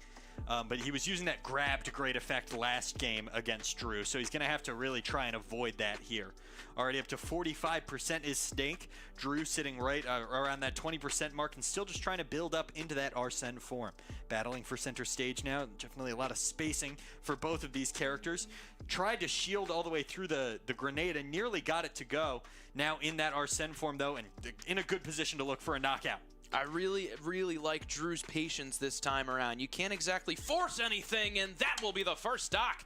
But he was using that grab to great effect last game against Drew, so he's going to have to really try and avoid that here. Already up to 45% is Snake. Drew sitting right around that 20% mark and still just trying to build up into that Arsene form. Battling for center stage now. Definitely a lot of spacing for both of these characters. Tried to shield all the way through the grenade and nearly got it to go. Now in that Arsene form, though, and in a good position to look for a knockout. I really, really like Drew's patience this time around. You can't exactly force anything, and that will be the first stock.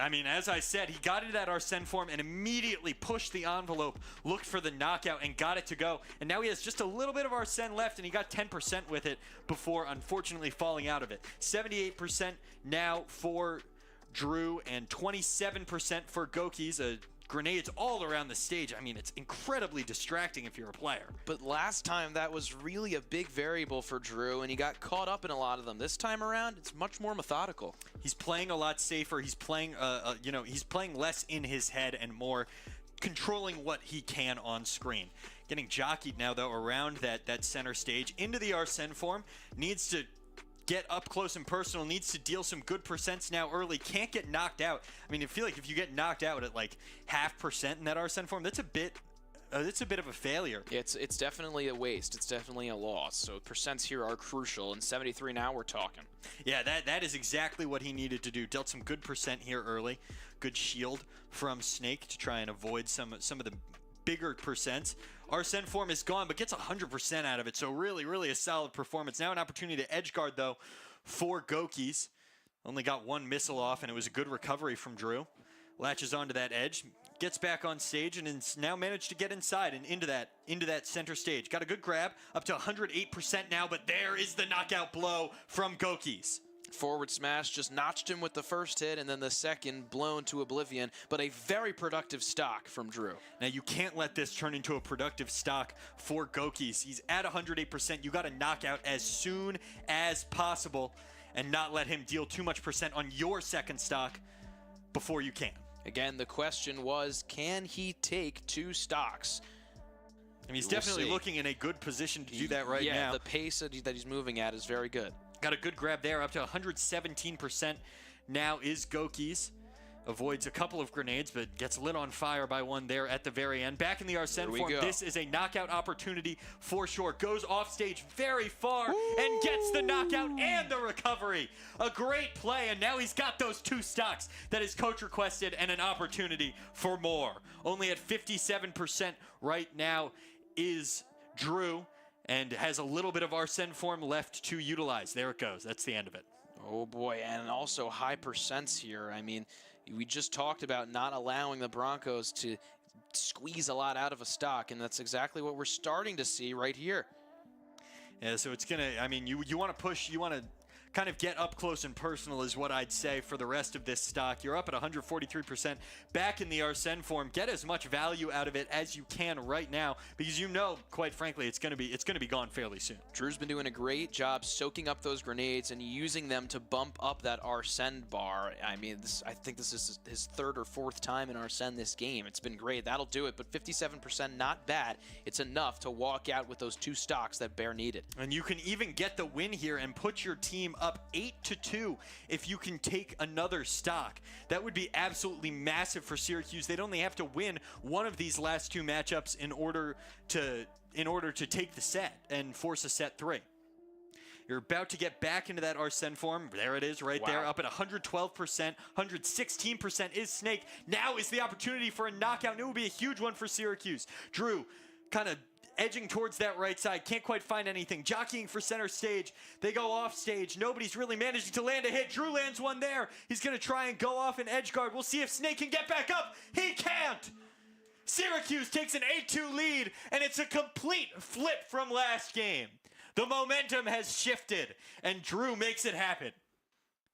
I mean, as I said, he got into that Arsene form and immediately pushed the envelope, looked for the knockout, and got it to go. And now he has just a little bit of Arsene left, and he got 10% with it before, unfortunately, falling out of it. 78% now for Drew and 27% for Gokis. Grenades all around the stage. I mean, it's incredibly distracting if you're a player. But last time, that was really a big variable for Drew, and he got caught up in a lot of them. This time around, it's much more methodical. He's playing a lot safer. He's playing, he's playing less in his head and more controlling what he can on screen. Getting jockeyed now, though, around that center stage into the Arsene form. Needs to get up close and personal, needs to deal some good percents now early, can't get knocked out. I mean, I feel like if you get knocked out at like 0.5% in that Arsene form, that's a bit of a failure. It's definitely a waste. It's definitely a loss. So percents here are crucial, and 73 now we're talking. Yeah, that is exactly what he needed to do. Dealt some good percent here early. Good shield from Snake to try and avoid some of the bigger percents. Arsene form is gone, but gets 100% out of it. So really, really a solid performance. Now an opportunity to edge guard, though, for Gokis. Only got 1 missile off, and it was a good recovery from Drew. Latches onto that edge, gets back on stage, and has now managed to get inside and into that center stage. Got a good grab, up to 108% now, but there is the knockout blow from Gokis. Forward smash just notched him with the first hit, and then the second blown to oblivion, but a very productive stock from Drew. Now, you can't let this turn into a productive stock for Gokis. He's at 108%. You got to knock out as soon as possible and not let him deal too much percent on your second stock before you can. Again, the question was, can he take 2 stocks? And he's definitely looking in a good position to do that right now. Yeah, the pace that he's moving at is very good. Got a good grab there, up to 117% now is Gokis. Avoids a couple of grenades, but gets lit on fire by one there at the very end. Back in the Arsene form, this is a knockout opportunity for sure. Goes off stage very far and gets the knockout and the recovery. A great play, and now he's got those 2 stocks that his coach requested and an opportunity for more. Only at 57% right now is Drew, and has a little bit of Arsene form left to utilize. There it goes. That's the end of it. Oh boy, and also high percents here. I mean, we just talked about not allowing the Broncos to squeeze a lot out of a stock, and that's exactly what we're starting to see right here. Yeah, so it's going to, I mean, you want to push, you want to kind of get up close and personal is what I'd say for the rest of this stock. You're up at 143% back in the Arsene form. Get as much value out of it as you can right now, because you know, quite frankly, it's going to be gone fairly soon. Drew's been doing a great job soaking up those grenades and using them to bump up that Arsene bar. I mean, I think this is his 3rd or 4th time in Arsene this game. It's been great. That'll do it, but 57%, not bad. It's enough to walk out with those 2 stocks that Bear needed. And you can even get the win here and put your team up 8-2 if you can take another stock. That would be absolutely massive for Syracuse. They'd only have to win one of these last 2 matchups in order to take the set and force a set 3. You're about to get back into that Arsene form. There it is right there, up at 112%. 116% is Snake. Now is the opportunity for a knockout, and it will be a huge one for Syracuse. Drew kind of edging towards that right side, can't quite find anything, jockeying for center stage. They go off stage. Nobody's really managing to land a hit. Drew lands one there. He's going to try and go off an edge guard. We'll see if Snake can get back up. He can't. Syracuse takes an 8-2 lead, and it's a complete flip from last game. The momentum has shifted, and Drew makes it happen.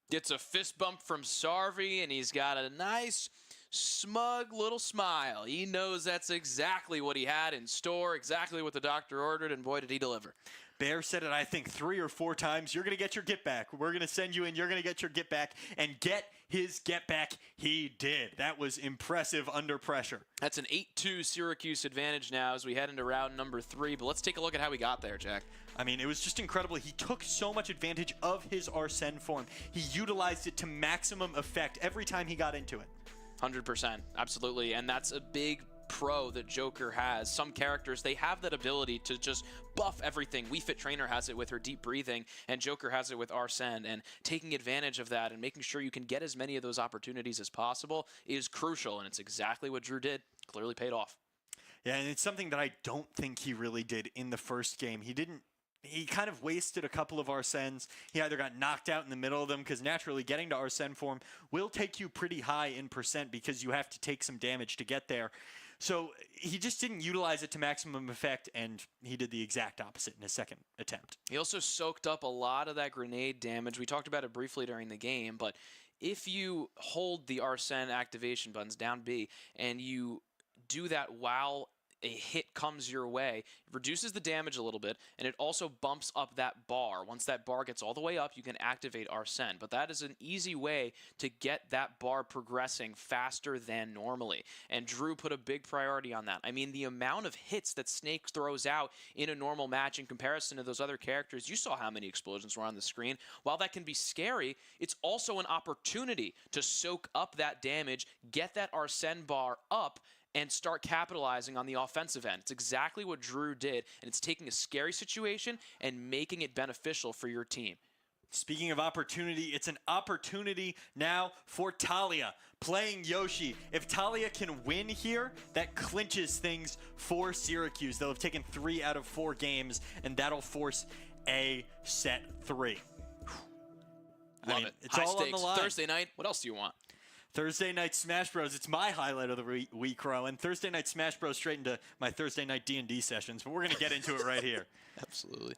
Gets a fist bump from Sarvi, and he's got a nice, smug little smile. He knows that's exactly what he had in store, exactly what the doctor ordered, and boy, did he deliver. Bear said it, I think, 3 or 4 times. You're going to get your get back. We're going to send you in. You're going to get your get back. And get his get back. He did. That was impressive under pressure. That's an 8-2 Syracuse advantage now as we head into round number 3. But let's take a look at how we got there, Jack. I mean, it was just incredible. He took so much advantage of his Arsene form. He utilized it to maximum effect every time he got into it. 100%. Absolutely. And that's a big pro that Joker has. Some characters, they have that ability to just buff everything. We Fit Trainer has it with her deep breathing, and Joker has it with Arsene, and taking advantage of that and making sure you can get as many of those opportunities as possible is crucial, and it's exactly what Drew did. Clearly paid off. Yeah, and it's something that I don't think he really did in the first game. He kind of wasted a couple of Arsenes. He either got knocked out in the middle of them, because naturally getting to Arsene form will take you pretty high in percent because you have to take some damage to get there. So he just didn't utilize it to maximum effect, and he did the exact opposite in his second attempt. He also soaked up a lot of that grenade damage. We talked about it briefly during the game, but if you hold the Arsene activation buttons down B and you do that while a hit comes your way, it reduces the damage a little bit, and it also bumps up that bar. Once that bar gets all the way up, you can activate Arsene, but that is an easy way to get that bar progressing faster than normally, and Drew put a big priority on that. I mean, the amount of hits that Snake throws out in a normal match in comparison to those other characters, you saw how many explosions were on the screen. While that can be scary, it's also an opportunity to soak up that damage, get that Arsene bar up, and start capitalizing on the offensive end. It's exactly what Drew did, and it's taking a scary situation and making it beneficial for your team. Speaking of opportunity, it's an opportunity now for Talia playing Yoshi. If Talia can win here, that clinches things for Syracuse. They'll have taken 3 out of 4 games, and that'll force a set 3. Love it. It's High all stakes. on the line. Thursday night, what else do you want? Thursday Night Smash Bros. It's my highlight of the week, Rowan. Thursday Night Smash Bros. Straight into my Thursday night D&D sessions, but we're going to get into it right here. Absolutely.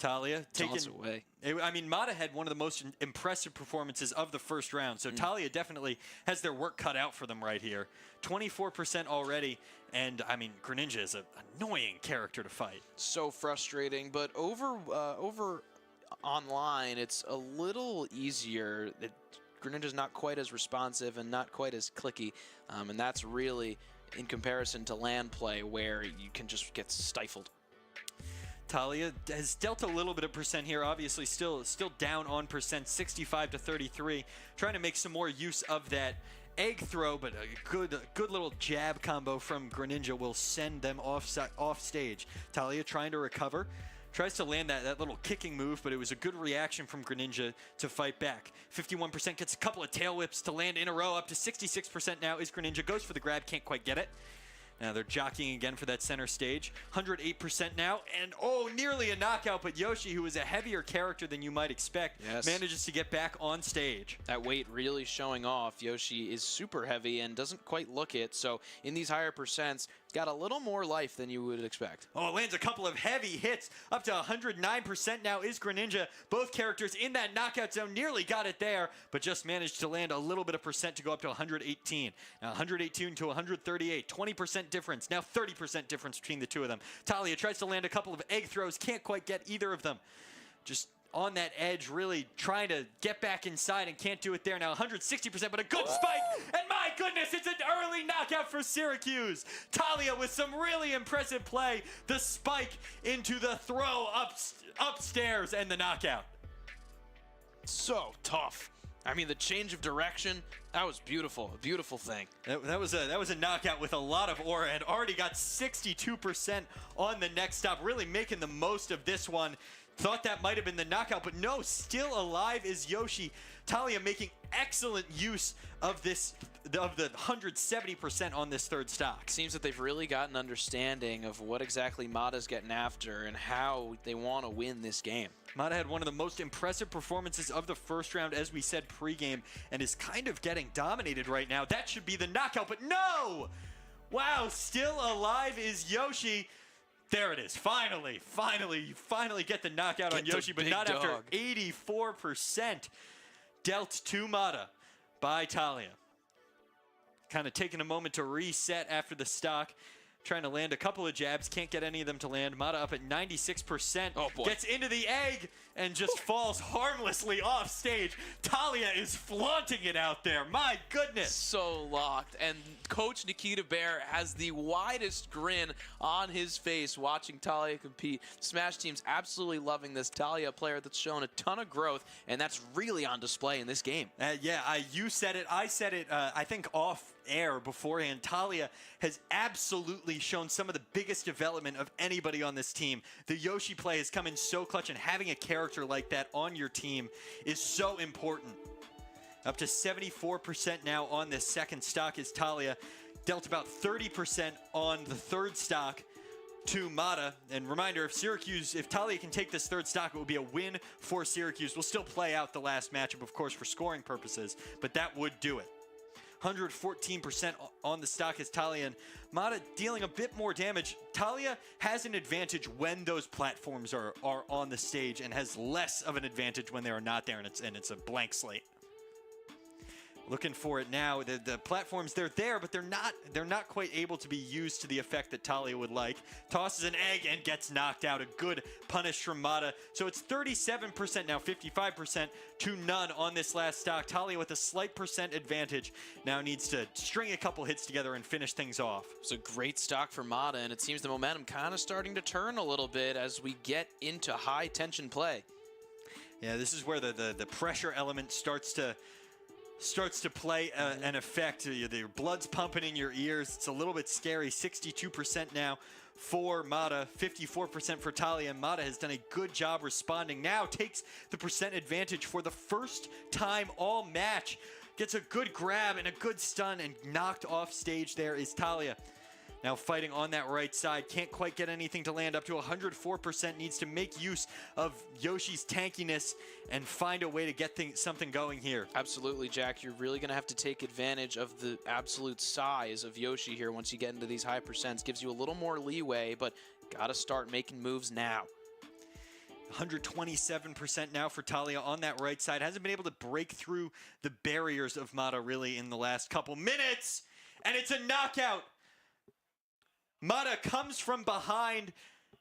Talia Taunts taking away. I mean, Mata had one of the most impressive performances of the first round, so Talia definitely has their work cut out for them right here. 24% already, and I mean, Greninja is an annoying character to fight. So frustrating, but over online, it's a little easier. Greninja's not quite as responsive and not quite as clicky, and that's really in comparison to land play where you can just get stifled. Talia has dealt a little bit of percent here, obviously still down on percent, 65 to 33, trying to make some more use of that egg throw, but a good little jab combo from Greninja will send them off stage. Talia trying to recover. Tries to land that little kicking move, but it was a good reaction from Greninja to fight back. 51% gets a couple of tail whips to land in a row. Up to 66% now is Greninja. Goes for the grab, can't quite get it. Now they're jockeying again for that center stage. 108% now, and oh, nearly a knockout, but Yoshi, who is a heavier character than you might expect, manages to get back on stage. That weight really showing off. Yoshi is super heavy and doesn't quite look it, so in these higher percents, got a little more life than you would expect. Oh, it lands a couple of heavy hits. Up to 109% now is Greninja. Both characters in that knockout zone nearly got it there, but just managed to land a little bit of percent to go up to 118. Now 118 to 138, 20% difference. Now 30% difference between the two of them. Talia tries to land a couple of egg throws, can't quite get either of them. Just on that edge, really trying to get back inside and can't do it there. Now 160%, but a good spike, and my goodness, it's an early knockout for Syracuse. Talia with some really impressive play. The spike into the throw upstairs and the knockout. So tough. I mean, the change of direction, that was beautiful. A beautiful thing. That was a knockout with a lot of aura, and already got 62% on the next stop, really making the most of this one. Thought that might have been the knockout, but no, still alive is Yoshi. Talia making excellent use of the 170% on this third stock. Seems that they've really got an understanding of what exactly Mata's getting after and how they want to win this game. Mata had one of the most impressive performances of the first round, as we said pregame, and is kind of getting dominated right now. That should be the knockout, but no! Wow, still alive is Yoshi. There it is. Finally, you finally get the knockout on Yoshi, but not after 84% dealt to Mata by Talia. Kind of taking a moment to reset after the stock. Trying to land a couple of jabs, can't get any of them to land. Mata up at 96%, gets into the egg and just falls harmlessly off stage. Talia is flaunting it out there, my goodness. So locked, and Coach Nikita Bear has the widest grin on his face watching Talia compete. Smash team's absolutely loving this Talia player that's shown a ton of growth, and that's really on display in this game. You said it, I said it, I think off air beforehand. Talia has absolutely shown some of the biggest development of anybody on this team. The Yoshi play has come in so clutch, and having a character like that on your team is so important. Up to 74% now on this second stock is Talia. Dealt about 30% on the third stock to Mata. And reminder, if Talia can take this third stock, it will be a win for Syracuse. We'll still play out the last matchup, of course, for scoring purposes, but that would do it. 114% on the stock is Talia, and Mata dealing a bit more damage. Talia has an advantage when those platforms are on the stage, and has less of an advantage when they are not there, and it's a blank slate. Looking for it now. The platforms, they're there, but they're not quite able to be used to the effect that Talia would like. Tosses an egg and gets knocked out. A good punish from Mata. So it's 37% now, 55% to none on this last stock. Talia with a slight percent advantage now needs to string a couple hits together and finish things off. It's a great stock for Mata, and it seems the momentum kind of starting to turn a little bit as we get into high tension play. Yeah, this is where the pressure element starts to play an effect. Your blood's pumping in your ears. It's a little bit scary. 62% now for Mata, 54% for Talia. And Mata has done a good job responding. Now takes the percent advantage for the first time all match. Gets a good grab and a good stun, and knocked off stage there is Talia. Now fighting on that right side, can't quite get anything to land. Up to 104%, needs to make use of Yoshi's tankiness and find a way to get something going here. Absolutely, Jack. You're really going to have to take advantage of the absolute size of Yoshi here once you get into these high percents. Gives you a little more leeway, but got to start making moves now. 127% now for Talia on that right side. Hasn't been able to break through the barriers of Mata really in the last couple minutes. And it's a knockout. Mata comes from behind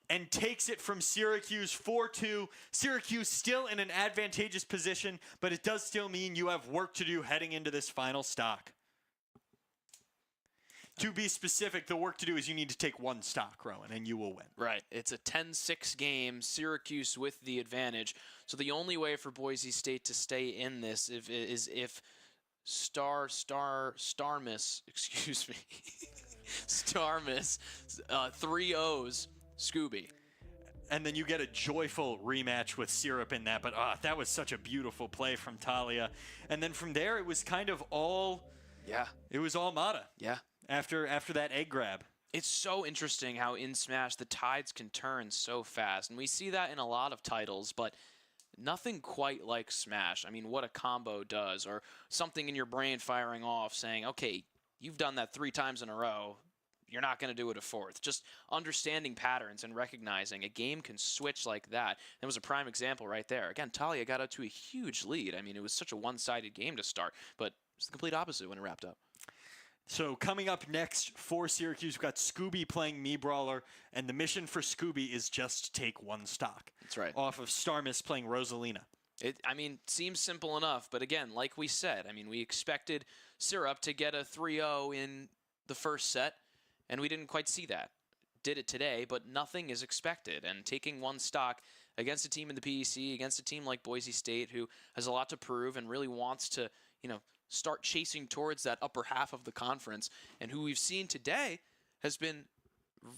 and takes it from Syracuse 4-2. Syracuse still in an advantageous position, but it does still mean you have work to do heading into this final stock. To be specific, the work to do is you need to take one stock, Rowan, and you will win. Right. It's a 10-6 game, Syracuse with the advantage. So the only way for Boise State to stay in this is if Starmiss, excuse me, Starmiss, 3-0s Scooby. And then you get a joyful rematch with Syrup in that. But that was such a beautiful play from Talia. And then from there, it was kind of all... Yeah. It was all Mata. Yeah. After that egg grab. It's so interesting how in Smash the tides can turn so fast. And we see that in a lot of titles, but nothing quite like Smash. I mean, what a combo does, or something in your brain firing off saying, okay, you've done that 3 times in a row. You're not going to do it a 4th. Just understanding patterns and recognizing a game can switch like that. That was a prime example right there. Again, Talia got out to a huge lead. I mean, it was such a one-sided game to start, but it's the complete opposite when it wrapped up. So coming up next for Syracuse, we've got Scooby playing Me Brawler, and the mission for Scooby is just take one stock. That's right. Off of Starmiss playing Rosalina. I mean, seems simple enough, but again, like we said, I mean, we expected Syrup to get a 3-0 in the first set, and we didn't quite see that. Did it today, but nothing is expected, and taking one stock against a team in the PEC, against a team like Boise State, who has a lot to prove and really wants to, start chasing towards that upper half of the conference, and who we've seen today has been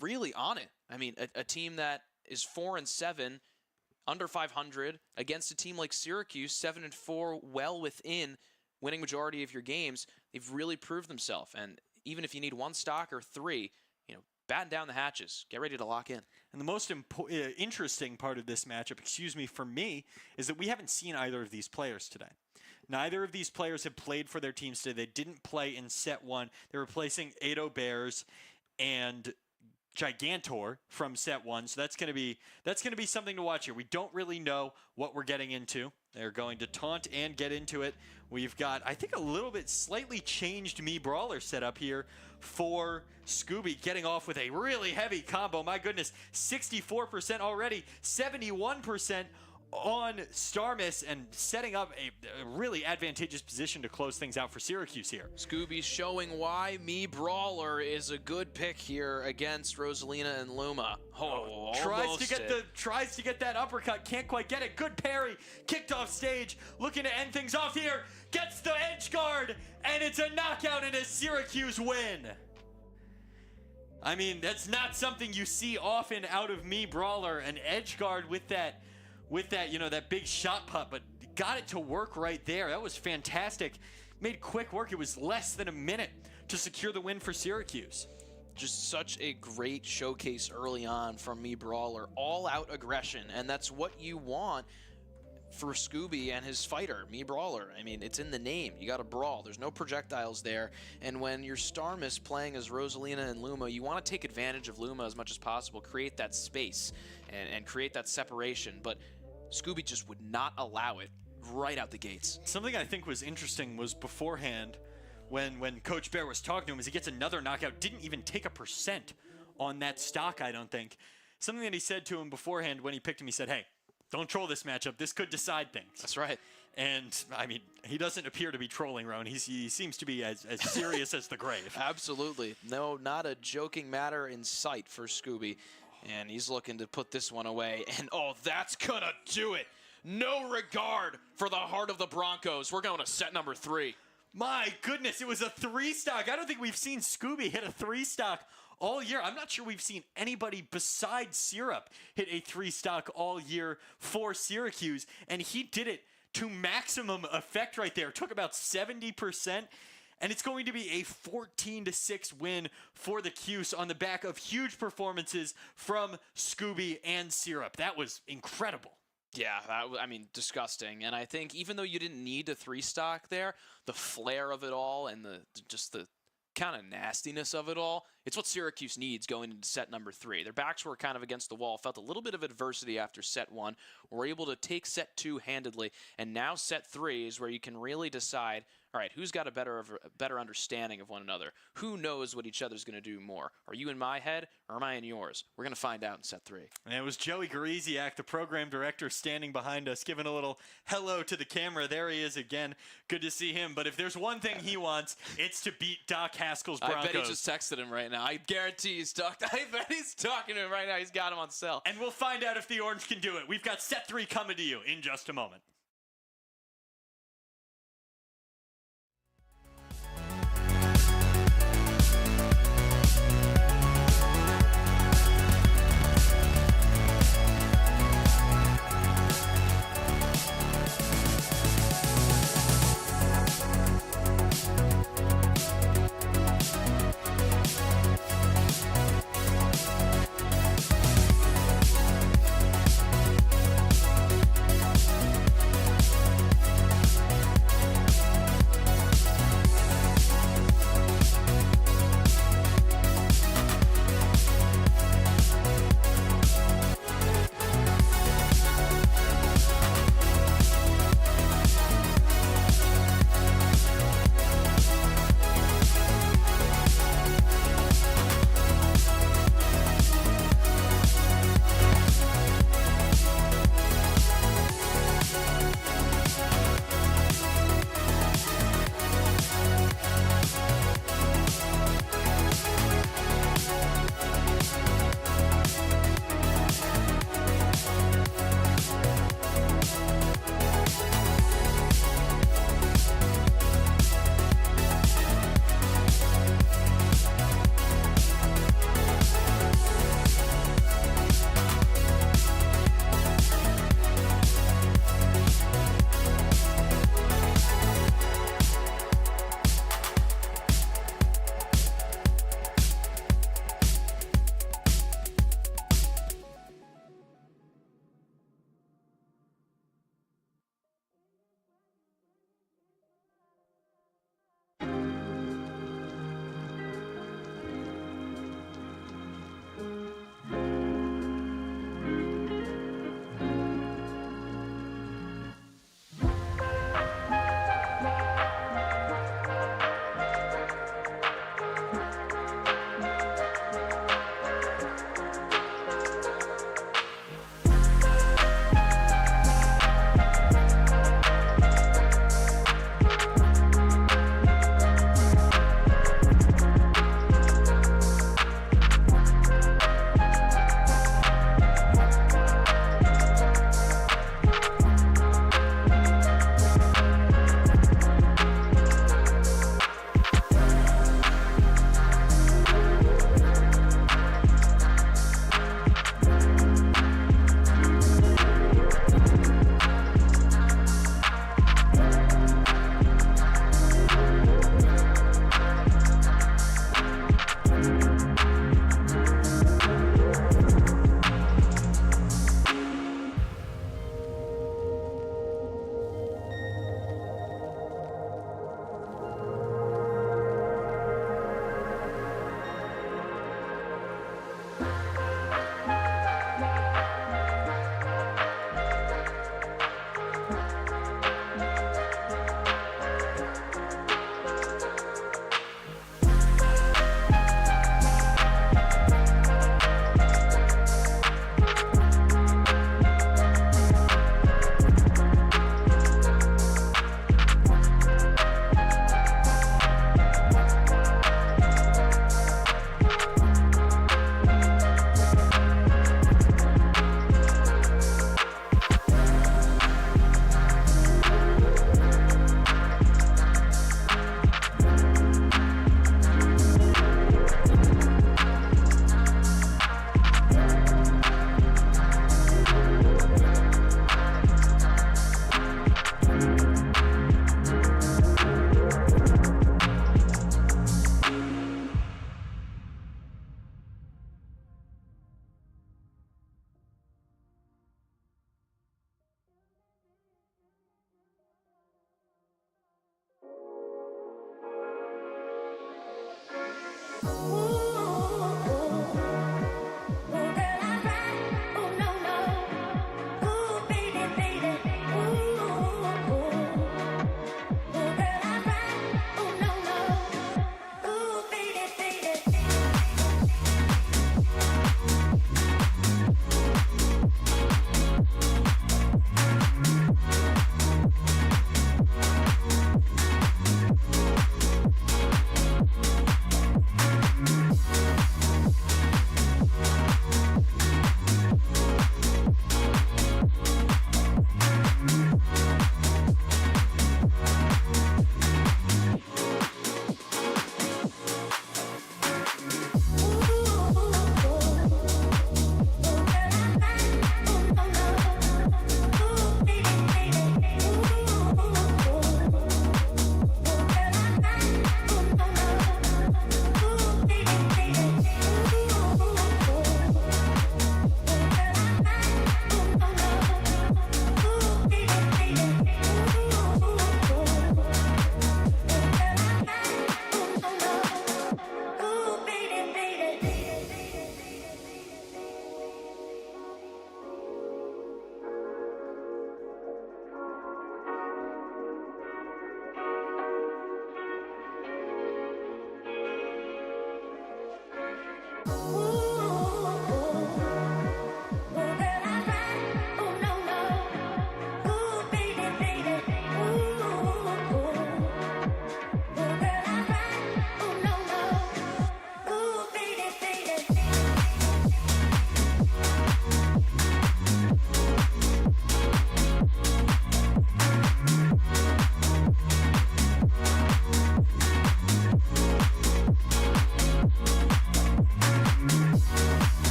really on it. I mean, a team that is 4-7, under 500, against a team like Syracuse, 7-4, well within winning majority of your games. They've really proved themselves, and even if you need one stock or 3, batten down the hatches. Get ready to lock in. And the most interesting part of this matchup, for me, is that we haven't seen either of these players today. Neither of these players have played for their teams today. They didn't play in set 1. They're replacing Ado Bears and Gigantor from set 1. So that's going to be something to watch here. We don't really know what we're getting into. They're going to taunt and get into it. We've got, I think, a little bit slightly changed Me Brawler setup here for Scooby, getting off with a really heavy combo. My goodness, 64% already, 71% on Starmiss, and setting up a really advantageous position to close things out for Syracuse here. Scooby's showing why Me Brawler is a good pick here against Rosalina and Luma. Tries to get that uppercut, can't quite get it. Good parry, kicked off stage, looking to end things off here. Gets the edge guard, and it's a knockout and a Syracuse win. I mean, that's not something you see often out of Me Brawler, an edge guard with that, that big shot put, but got it to work right there. That was fantastic. Made quick work. It was less than a minute to secure the win for Syracuse. Just such a great showcase early on from Me Brawler. All-out aggression, and that's what you want for Scooby and his fighter, Me Brawler. I mean, it's in the name. You got to brawl. There's no projectiles there. And when you're Starmiss playing as Rosalina and Luma, you want to take advantage of Luma as much as possible, create that space and create that separation. But Scooby just would not allow it right out the gates. Something I think was interesting was beforehand when Coach Bear was talking to him, as he gets another knockout, didn't even take a % on that stock, I don't think. Something that he said to him beforehand when he picked him, he said, hey, don't troll this matchup. This could decide things. That's right. And, I mean, he doesn't appear to be trolling, Rowan. He seems to be as serious as the grave. Absolutely. No, not a joking matter in sight for Scooby. And he's looking to put this one away. And, that's going to do it. No regard for the heart of the Broncos. We're going to set number 3. My goodness, it was a 3-stock. I don't think we've seen Scooby hit a 3-stock all year. I'm not sure we've seen anybody besides Syrup hit a 3-stock all year for Syracuse. And he did it to maximum effect right there. It took about 70%. And it's going to be a 14-6 win for the Cuse on the back of huge performances from Scooby and Syrup. That was incredible. Yeah, disgusting. And I think even though you didn't need a 3-stock there, the flair of it all and the kind of nastiness of it all, it's what Syracuse needs going into set number 3. Their backs were kind of against the wall, felt a little bit of adversity after set 1, were able to take set 2 handedly, and now set 3 is where you can really decide, all right, who's got a better understanding of one another? Who knows what each other's going to do more? Are you in my head or am I in yours? We're going to find out in set 3. And it was Joey Gariziak, the program director, standing behind us, giving a little hello to the camera. There he is again. Good to see him. But if there's one thing he wants, it's to beat Doc Haskell's Broncos. I bet he just texted him right now. I guarantee he's talking. I bet he's talking to him right now. He's got him on cell. And we'll find out if the Orange can do it. We've got set 3 coming to you in just a moment.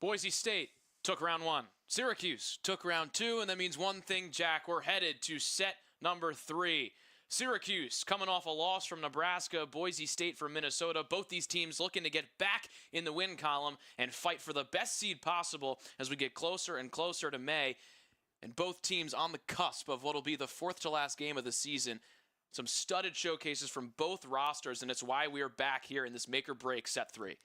Boise State took round one. Syracuse took round two, and that means one thing, Jack. We're headed to set number 3. Syracuse coming off a loss from Nebraska, Boise State from Minnesota. Both these teams looking to get back in the win column and fight for the best seed possible as we get closer and closer to May. And both teams on the cusp of what will be the 4th to last game of the season. Some studded showcases from both rosters, and it's why we are back here in this make or break set 3.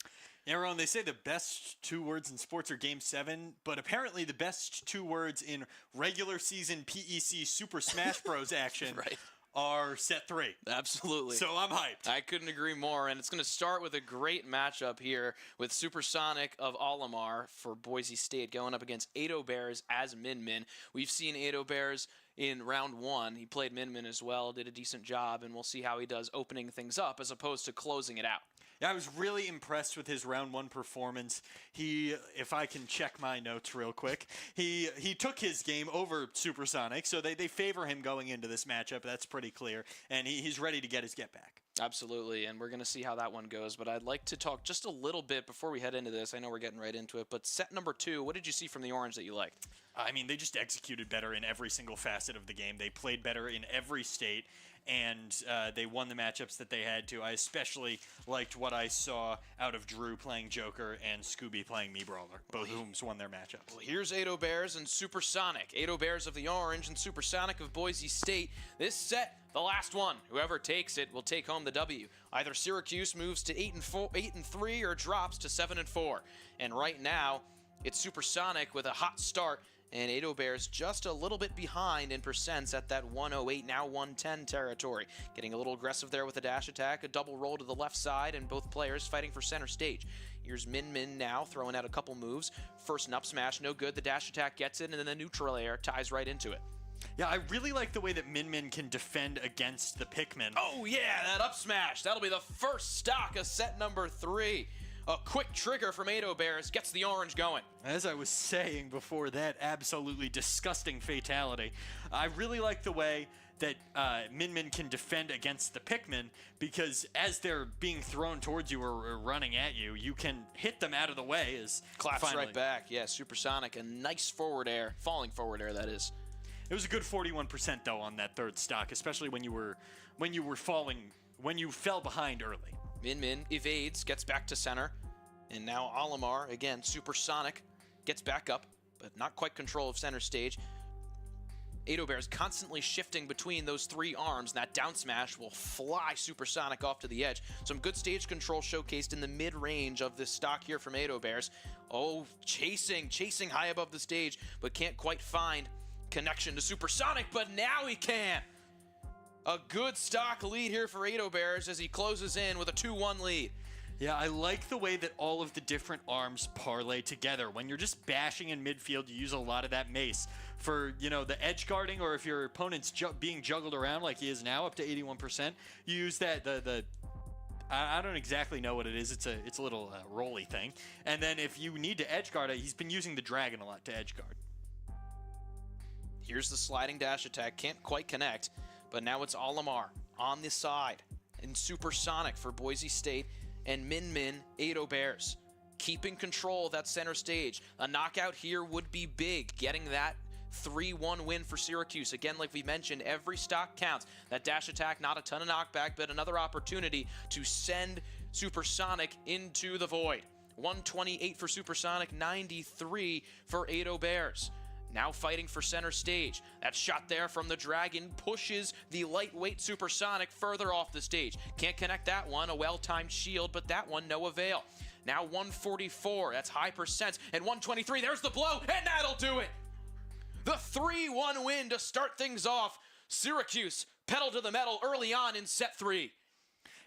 Yeah, Ron, they say the best 2 words in sports are Game 7, but apparently the best 2 words in regular season PEC Super Smash Bros. Action Right. are set 3. Absolutely. So I'm hyped. I couldn't agree more, and it's going to start with a great matchup here with Supersonic of Olimar for Boise State going up against Ado Bears as Min Min. We've seen Ado Bears in round 1. He played Min Min as well, did a decent job, and we'll see how he does opening things up as opposed to closing it out. Yeah, I was really impressed with his round 1 performance. He, if I can check my notes real quick, he took his game over Supersonic, so they favor him going into this matchup. That's pretty clear, and he's ready to get his get back. Absolutely, and we're going to see how that one goes, but I'd like to talk just a little bit before we head into this. I know we're getting right into it, but set number 2, what did you see from the Orange that you liked? I mean, they just executed better in every single facet of the game. They played better in every state, and they won the matchups that they had to. I especially liked what I saw out of Drew playing Joker and Scooby playing Me Brawler, both of whom won their matchups. Well, here's Ado Bears and Supersonic. Ado Bears of the Orange and Supersonic of Boise State. This set, the last one. Whoever takes it will take home the W. Either Syracuse moves to 8-3 or drops to 7-4. And right now, it's Supersonic with a hot start, and Ado Bears just a little bit behind in percents at that 108, now 110 territory. Getting a little aggressive there with a dash attack, a double roll to the left side, and both players fighting for center stage. Here's Min Min now throwing out a couple moves. First an up smash, no good. The dash attack gets it, and then the neutral air ties right into it. Yeah, I really like the way that Min Min can defend against the Pikmin. Oh yeah, that up smash. That'll be the first stock of set number 3. A quick trigger from Ado Bears gets the orange going. As I was saying before, that absolutely disgusting fatality. I really like the way that Min Min can defend against the Pikmin, because as they're being thrown towards you or running at you, you can hit them out of the way. Claps right back. Yeah, supersonic. A nice forward air. Falling forward air, that is. It was a good 41% though on that third stock, especially when you fell behind early. Min Min evades, gets back to center. And now Olimar, again, supersonic, gets back up, but not quite control of center stage. Ado Bears constantly shifting between those 3 arms, and that down smash will fly supersonic off to the edge. Some good stage control showcased in the mid-range of this stock here from Ado Bears. Oh, chasing high above the stage, but can't quite find connection to supersonic, but now he can. A good stock lead here for Ado Bears as he closes in with a 2-1 lead. Yeah, I like the way that all of the different arms parlay together. When you're just bashing in midfield, you use a lot of that mace. For, the edge guarding, or if your opponent's being juggled around like he is now, up to 81%, you use that, I don't exactly know what it is. It's a little rolly thing. And then if you need to edge guard it, he's been using the dragon a lot to edge guard. Here's the sliding dash attack, can't quite connect, but now it's Olimar on the side in supersonic for Boise State. And Min Min, Ado Bears, keeping control of that center stage. A knockout here would be big, getting that 3-1 win for Syracuse. Again, like we mentioned, every stock counts. That dash attack, not a ton of knockback, but another opportunity to send Supersonic into the void. 128 for Supersonic, 93 for Ado Bears. Now fighting for center stage. That shot there from the Dragon pushes the lightweight Supersonic further off the stage. Can't connect that one, a well-timed shield, but that one no avail. Now 144, that's high percents, and 123, there's the blow, and that'll do it. The 3-1 win to start things off. Syracuse pedal to the metal early on in set 3.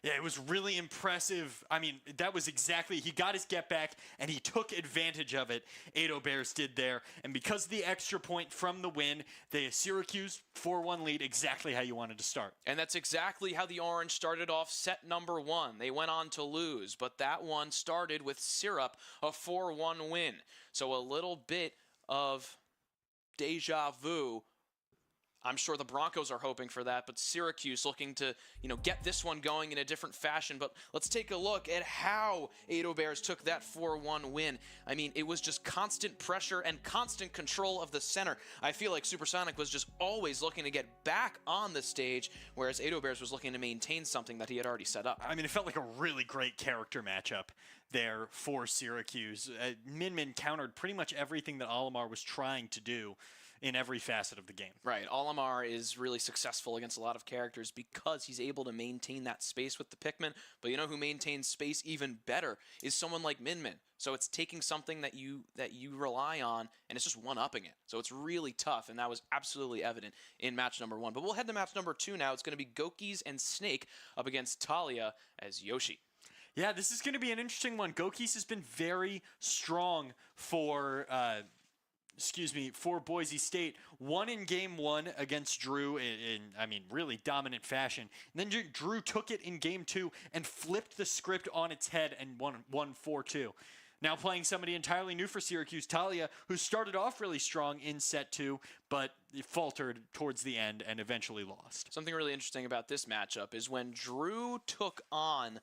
Yeah, it was really impressive. I mean, that was exactly, he got his get back, and he took advantage of it. Ado Bears did there. And because of the extra point from the win, the Syracuse 4-1 lead, exactly how you wanted to start. And that's exactly how the Orange started off set number 1. They went on to lose, but that one started with Syrup, a 4-1 win. So a little bit of deja vu. I'm sure the Broncos are hoping for that, but Syracuse looking to, get this one going in a different fashion. But let's take a look at how Ado Bears took that 4-1 win. I mean, it was just constant pressure and constant control of the center. I feel like Supersonic was just always looking to get back on the stage, whereas Ado Bears was looking to maintain something that he had already set up. I mean, it felt like a really great character matchup there for Syracuse. Min Min countered pretty much everything that Olimar was trying to do in every facet of the game. Right. Olimar is really successful against a lot of characters because he's able to maintain that space with the Pikmin. But you know who maintains space even better is someone like Min Min. So it's taking something that you rely on, and it's just one-upping it. So it's really tough, and that was absolutely evident in match number 1. But we'll head to match number 2 now. It's going to be Gokis and Snake up against Talia as Yoshi. Yeah, this is going to be an interesting one. Gokis has been very strong for Boise State. Won in game 1 against Drew in really dominant fashion. And then Drew took it in game 2 and flipped the script on its head and won 4-2. Now playing somebody entirely new for Syracuse, Talia, who started off really strong in set 2, but faltered towards the end and eventually lost. Something really interesting about this matchup is when Drew took on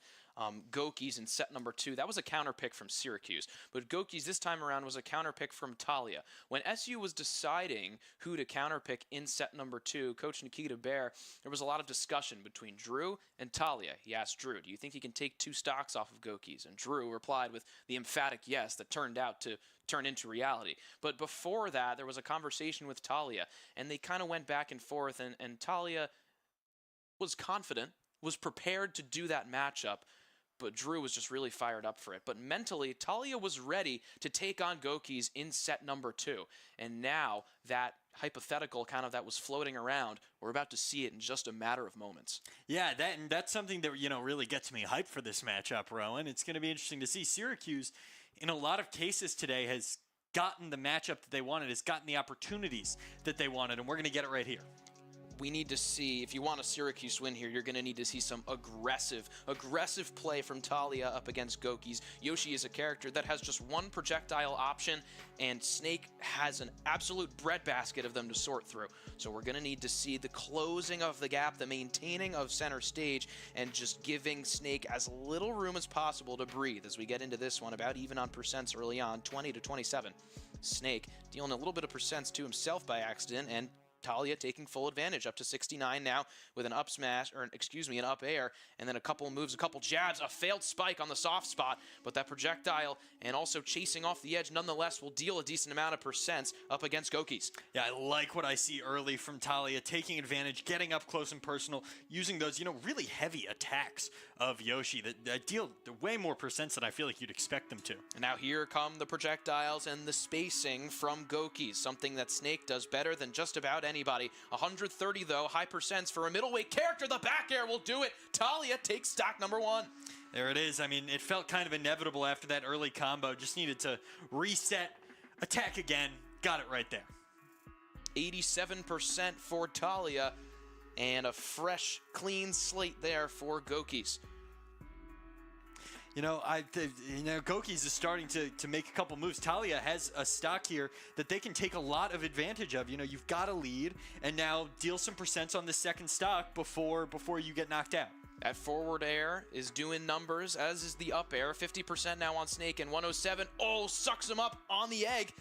Gokis in set number 2. That was a counter pick from Syracuse. But Gokis this time around was a counter pick from Talia. When SU was deciding who to counter pick in set number 2, Coach Nikita Bear, there was a lot of discussion between Drew and Talia. He asked Drew, do you think he can take 2 stocks off of Gokis? And Drew replied with the emphatic yes that turned out to turn into reality. But before that, there was a conversation with Talia, and they kind of went back and forth, and Talia was confident, was prepared to do that matchup, but Drew was just really fired up for it. But mentally, Talia was ready to take on Gokis in set number 2. And now that hypothetical that was floating around, we're about to see it in just a matter of moments. Yeah, that's something that really gets me hyped for this matchup, Rowan. It's going to be interesting to see. Syracuse, in a lot of cases today, has gotten the matchup that they wanted, has gotten the opportunities that they wanted, and we're going to get it right here. We need to see, if you want a Syracuse win here, you're going to need to see some aggressive play from Talia up against Gokis. Yoshi is a character that has just one projectile option, and Snake has an absolute breadbasket of them to sort through. So we're going to need to see the closing of the gap, the maintaining of center stage, and just giving Snake as little room as possible to breathe as we get into this one, about even on percents early on, 20 to 27. Snake dealing a little bit of percents to himself by accident, and Talia taking full advantage, up to 69 now with an up smash, or excuse me, an up air, and then a couple moves, a couple jabs, a failed spike on the soft spot, but that projectile and also chasing off the edge nonetheless will deal a decent amount of percents up against Gokis. Yeah, I like what I see early from Talia, taking advantage, getting up close and personal, using those, really heavy attacks of Yoshi that deal way more percents than I feel like you'd expect them to. And now here come the projectiles and the spacing from Gokis, something that Snake does better than just about anybody. 130 though, high percents for a middleweight character. The back air will do it. Talia takes stock number 1. There it is. I mean, it felt kind of inevitable after that early combo. Just needed to reset, attack again. Got it right there. 87% for Talia, and a fresh, clean slate there for Gokis. Gokis is starting to make a couple moves. Talia has a stock here that they can take a lot of advantage of. You've got a lead, and now deal some percents on the second stock before you get knocked out. That forward air is doing numbers, as is the up air. 50% now on Snake, and 107. Oh, sucks him up on the egg.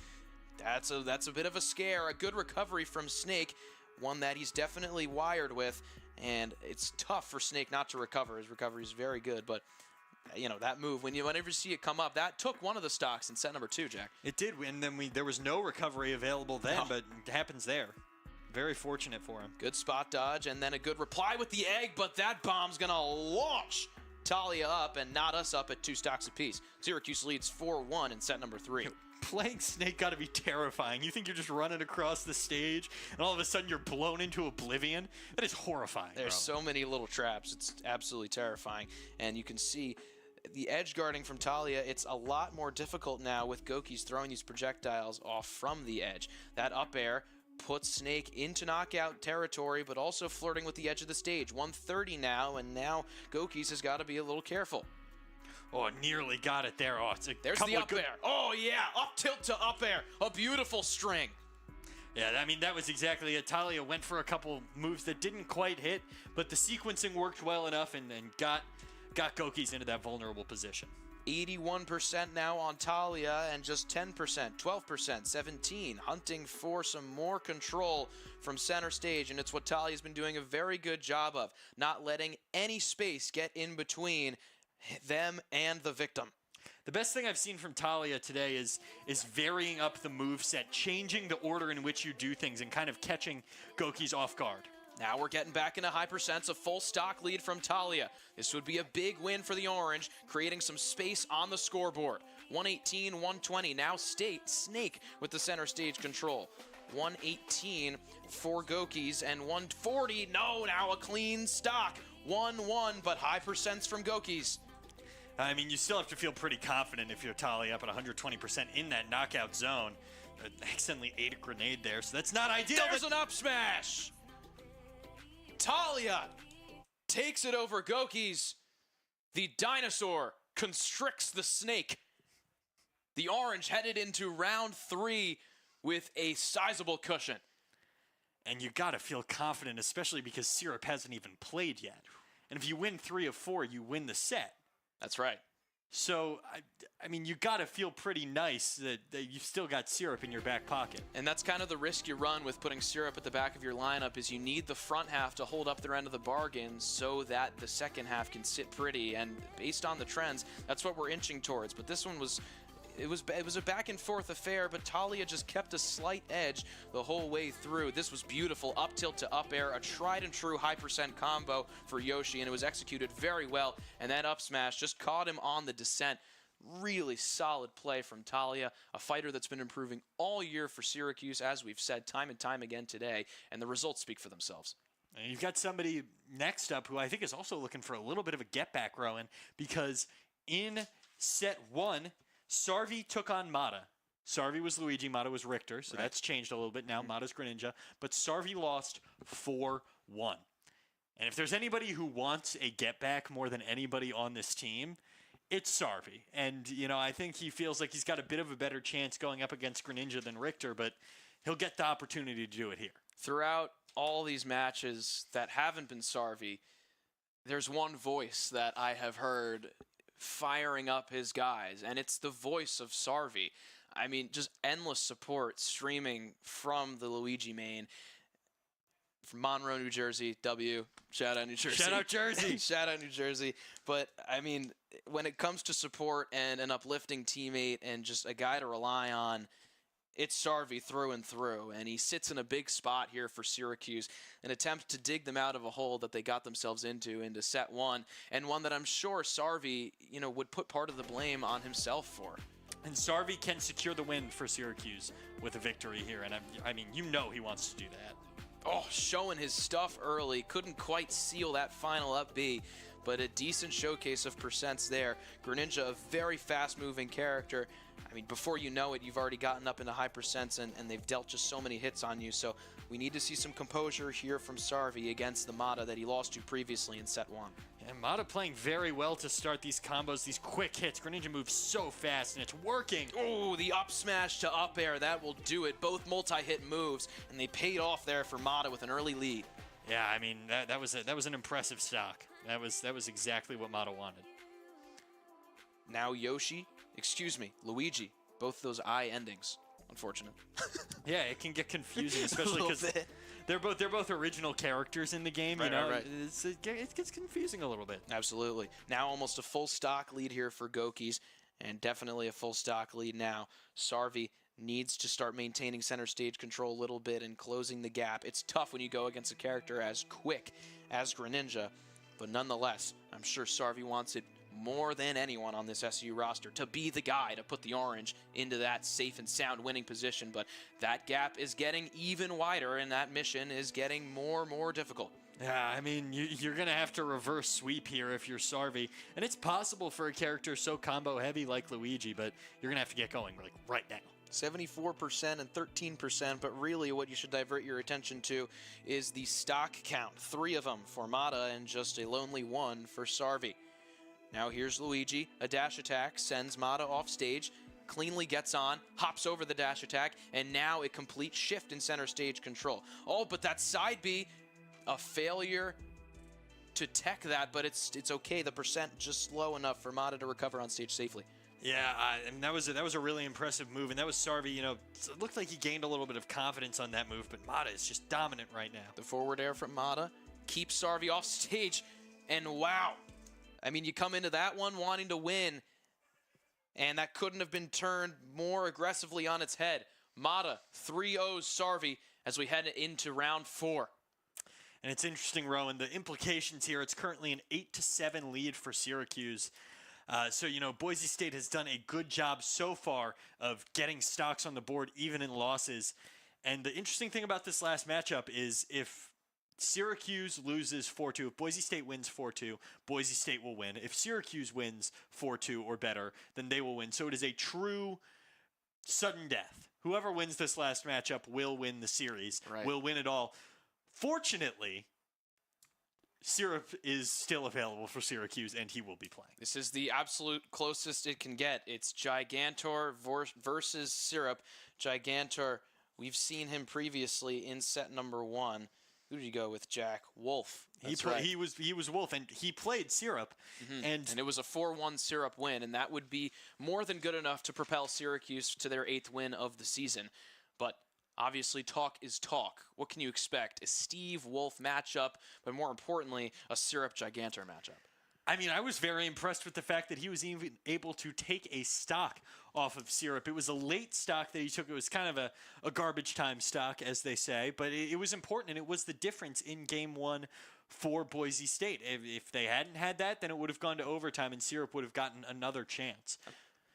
That's a bit of a scare. A good recovery from Snake, one that he's definitely wired with, and it's tough for Snake not to recover. His recovery is very good, but that move, whenever you see it come up, that took one of the stocks in set number 2, Jack. It did, and then there was no recovery available then, but it happens there. Very fortunate for him. Good spot dodge, and then a good reply with the egg, but that bomb's going to launch Talia up and not us up at 2 stocks apiece. Syracuse leads 4-1 in set number 3. Playing Snake got to be terrifying. You think you're just running across the stage, and all of a sudden you're blown into oblivion? That is horrifying. There's so many little traps. It's absolutely terrifying. And you can see the edge guarding from Talia. It's a lot more difficult now with Gokis throwing these projectiles off from the edge. That up air puts Snake into knockout territory, but also flirting with the edge of the stage. 130 now, and now Gokis has got to be a little careful. Oh, nearly got it there. Oh, there's the up air. Oh, yeah, up tilt to up air. A beautiful string. Yeah, I mean, that was exactly it. Talia went for a couple moves that didn't quite hit, but the sequencing worked well enough and got Gokis into that vulnerable position. 81% now on Talia, and just 10%, 12%, 17%, hunting for some more control from center stage, and it's what Talia's been doing a very good job of, not letting any space get in between them and the victim. The best thing I've seen from Talia today is varying up the moveset, changing the order in which you do things, and kind of catching Gokis off guard. Now we're getting back into high percents, a full stock lead from Talia. This would be a big win for the Orange, creating some space on the scoreboard. 118, 120, now Snake with the center stage control. 118 for Gokis, and 140, no, now a clean stock. 1-1, but high percents from Gokis. I mean, you still have to feel pretty confident if you're Talia up at 120% in that knockout zone. Accidentally ate a grenade there, so that's not ideal. There's an up smash. Talia takes it over Gokis. The dinosaur constricts the snake. The Orange headed into round 3 with a sizable cushion. And you got to feel confident, especially because Syrup hasn't even played yet. And if you win 3 of 4, you win the set. That's right. So, I mean, you got to feel pretty nice that you've still got Syrup in your back pocket. And that's kind of the risk you run with putting Syrup at the back of your lineup, is you need the front half to hold up their end of the bargain so that the second half can sit pretty. And based on the trends, that's what we're inching towards. But this one was... It was a back and forth affair, but Talia just kept a slight edge the whole way through. This was beautiful. Up tilt to up air, a tried and true high percent combo for Yoshi, and it was executed very well. And that up smash just caught him on the descent. Really solid play from Talia, a fighter that's been improving all year for Syracuse, as we've said time and time again today, and the results speak for themselves. And you've got somebody next up who I think is also looking for a little bit of a get back, Rowan, because in set 1, Sarvi took on Mata. Sarvi was Luigi, Mata was Richter, so that's changed a little bit now. Mata's Greninja, but Sarvi lost 4-1. And if there's anybody who wants a get back more than anybody on this team, it's Sarvi. And, you know, I think he feels like he's got a bit of a better chance going up against Greninja than Richter, but he'll get the opportunity to do it here. Throughout all these matches that haven't been Sarvi, there's one voice that I have heard firing up his guys, and it's the voice of Sarvi. I mean, just endless support streaming from the Luigi main. From Monroe, New Jersey, W. Shout out New Jersey. Shout out Jersey. Shout out New Jersey. But, I mean, when it comes to support and an uplifting teammate and just a guy to rely on, it's Sarvi through and through. And he sits in a big spot here for Syracuse, an attempt to dig them out of a hole that they got themselves into set one, and one that I'm sure Sarvi, you know, would put part of the blame on himself for. And Sarvi can secure the win for Syracuse with a victory here. And I mean, you know he wants to do that. Oh, showing his stuff early. Couldn't quite seal that final up B, but a decent showcase of percents there. Greninja, a very fast-moving character. I mean, before you know it, you've already gotten up into high percents, and they've dealt just so many hits on you. So we need to see some composure here from Sarvi against the Mata that he lost to previously in set one. And Mata playing very well to start these combos, these quick hits. Greninja moves so fast, and it's working. Oh, the up smash to up air. That will do it. Both multi-hit moves, and they paid off there for Mata with an early lead. Yeah, I mean, that was an impressive stock. That was exactly what Mata wanted. Now Luigi. Both those I endings. Unfortunate. Yeah, it can get confusing, especially because they're both original characters in the game. Right, you know, right. It gets confusing a little bit. Absolutely. Now almost a full stock lead here for Gokis, and definitely a full stock lead now. Sarvi needs to start maintaining center stage control a little bit and closing the gap. It's tough when you go against a character as quick as Greninja, but nonetheless, I'm sure Sarvi wants it more than anyone on this SU roster to be the guy to put the orange into that safe and sound winning position, but that gap is getting even wider and that mission is getting more and more difficult. Yeah, I mean, you're going to have to reverse sweep here if you're Sarvi, and it's possible for a character so combo heavy like Luigi, but you're going to have to get going like right now. 74% and 13%, but really what you should divert your attention to is the stock count. 3 of them for Mata and just a lonely 1 for Sarvi. Now here's Luigi, a dash attack, sends Mata off stage, cleanly gets on, hops over the dash attack, and now a complete shift in center stage control. Oh, but that side B, a failure to tech that, but it's okay. The percent just low enough for Mata to recover on stage safely. Yeah, I mean, that was a really impressive move, and that was Sarvi. You know, it looked like he gained a little bit of confidence on that move, but Mata is just dominant right now. The forward air from Mata keeps Sarvi off stage, and wow. I mean, you come into that one wanting to win, and that couldn't have been turned more aggressively on its head. Mata 3-0 Sarvi as we head into round 4. And it's interesting, Rowan, the implications here. It's currently an 8-7 lead for Syracuse. So, you know, Boise State has done a good job so far of getting stocks on the board, even in losses. And the interesting thing about this last matchup is if Syracuse loses 4-2, if Boise State wins 4-2, Boise State will win. If Syracuse wins 4-2 or better, then they will win. So it is a true sudden death. Whoever wins this last matchup will win the series, will win it all. Fortunately, Syrup is still available for Syracuse, and he will be playing. This is the absolute closest it can get. It's Gigantor versus Syrup. Gigantor, we've seen him previously in set number 1. Who did you go with, Jack? Wolf. He was Wolf, and he played Syrup. And it was a 4-1 Syrup win, and that would be more than good enough to propel Syracuse to their 8th win of the season. But obviously, talk is talk. What can you expect? A Steve Wolf matchup, but more importantly, a Syrup Gigantor matchup. I mean, I was very impressed with the fact that he was even able to take a stock off of Syrup. It was a late stock that he took. It was kind of a garbage time stock, as they say, but it was important, and it was the difference in Game 1 for Boise State. If they hadn't had that, then it would have gone to overtime, and Syrup would have gotten another chance.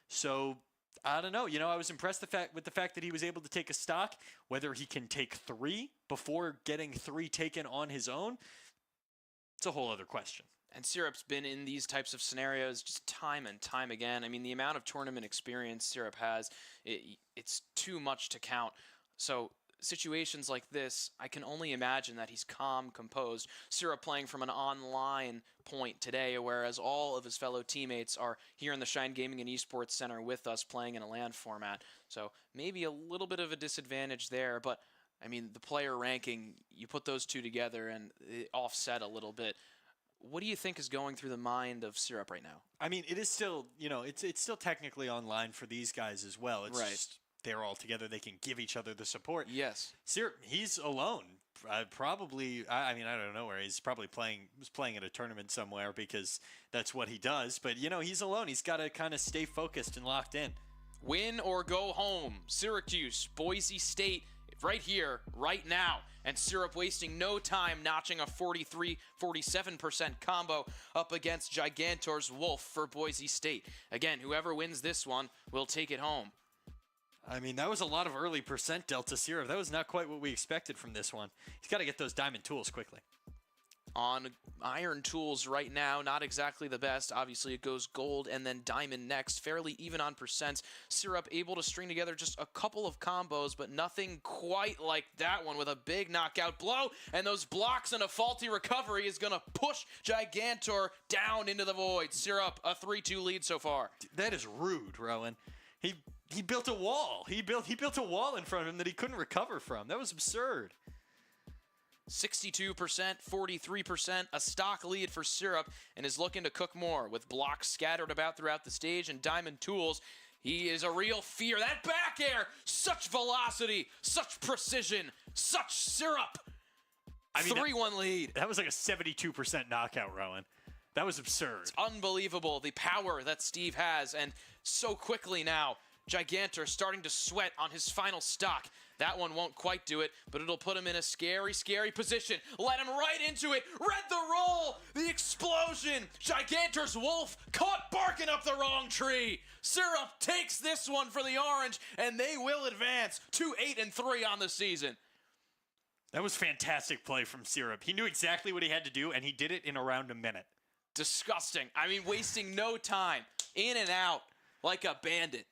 So I don't know. You know, I was impressed with the fact that he was able to take a stock. Whether he can take 3 before getting 3 taken on his own, it's a whole other question. And Syrup's been in these types of scenarios just time and time again. I mean, the amount of tournament experience Syrup has, it's too much to count. So situations like this, I can only imagine that he's calm, composed. Syrup playing from an online point today, whereas all of his fellow teammates are here in the Shine Gaming and Esports Center with us playing in a LAN format. So maybe a little bit of a disadvantage there, but I mean, the player ranking, you put those two together and it offset a little bit. What do you think is going through the mind of Syrup right now? I mean, it is still, it's still technically online for these guys as well. It's right. Just they're all together. They can give each other the support. Yes. Syrup, he's alone. Probably, I mean, I don't know where he's probably was playing at a tournament somewhere because that's what he does. But, he's alone. He's got to kind of stay focused and locked in. Win or go home. Syracuse, Boise State, right here, right now. And Syrup wasting no time notching a 43-47% combo up against Gigantor's Wolf for Boise State. Again, whoever wins this one will take it home. I mean, that was a lot of early percent delta Syrup. That was not quite what we expected from this one. He's got to get those diamond tools quickly. On iron tools right now, not exactly the best. Obviously, it goes gold and then diamond next. Fairly even on percents. Syrup able to string together just a couple of combos, but nothing quite like that one with a big knockout blow. And those blocks and a faulty recovery is going to push Gigantor down into the void. Syrup, a 3-2 lead so far. That is rude, Rowan. He built a wall. He built a wall in front of him that he couldn't recover from. That was absurd. 62%, 43%, a stock lead for Syrup, and is looking to cook more with blocks scattered about throughout the stage and diamond tools. He is a real fear. That back air, such velocity, such precision, such Syrup. I mean, 3-1 lead. That was like a 72% knockout, Rowan. That was absurd. It's unbelievable, the power that Steve has, and so quickly now, Gigantor starting to sweat on his final stock. That one won't quite do it, but it'll put him in a scary, scary position. Let him right into it. Read the roll. The explosion. Gigantor's Wolf caught barking up the wrong tree. Syrup takes this one for the Orange, and they will advance to 8-3 on the season. That was fantastic play from Syrup. He knew exactly what he had to do, and he did it in around a minute. Disgusting. I mean, wasting no time. In and out like a bandit.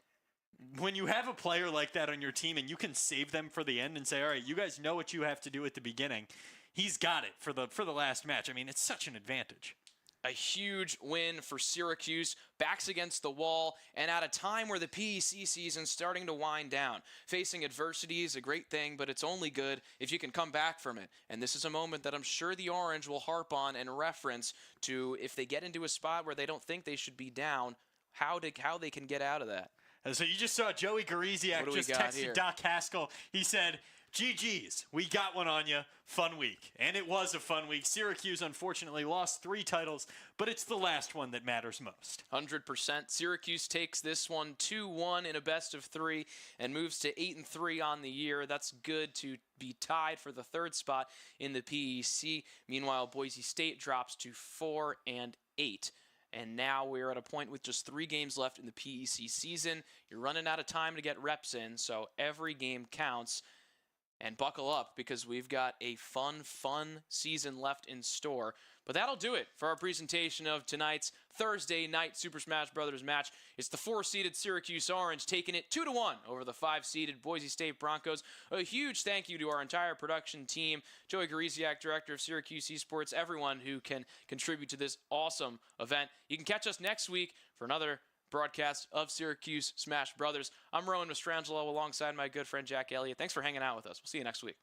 When you have a player like that on your team and you can save them for the end and say, all right, you guys know what you have to do at the beginning, he's got it for the last match. I mean, it's such an advantage. A huge win for Syracuse, backs against the wall, and at a time where the PEC season's starting to wind down. Facing adversity is a great thing, but it's only good if you can come back from it. And this is a moment that I'm sure the Orange will harp on and reference to if they get into a spot where they don't think they should be down, how they can get out of that. So you just saw Joey Gariziak just texted here? Doc Haskell. He said, GG's, we got one on you. Fun week. And it was a fun week. Syracuse, unfortunately, lost 3 titles, but it's the last one that matters most. 100%. Syracuse takes this one 2-1 in a best-of-3 and moves to 8-3 on the year. That's good to be tied for the 3rd spot in the PEC. Meanwhile, Boise State drops to 4-8. And now we're at a point with just 3 games left in the PEC season. You're running out of time to get reps in, so every game counts. And buckle up because we've got a fun season left in store. But that'll do it for our presentation of tonight's Thursday night Super Smash Bros. Match. It's the 4-seeded Syracuse Orange taking it 2-1 over the 5-seeded Boise State Broncos. A huge thank you to our entire production team, Joey Gariziak, Director of Syracuse Esports, everyone who can contribute to this awesome event. You can catch us next week for another broadcast of Syracuse Smash Brothers. I'm Rowan Mastrangelo alongside my good friend Jack Elliott. Thanks for hanging out with us. We'll see you next week.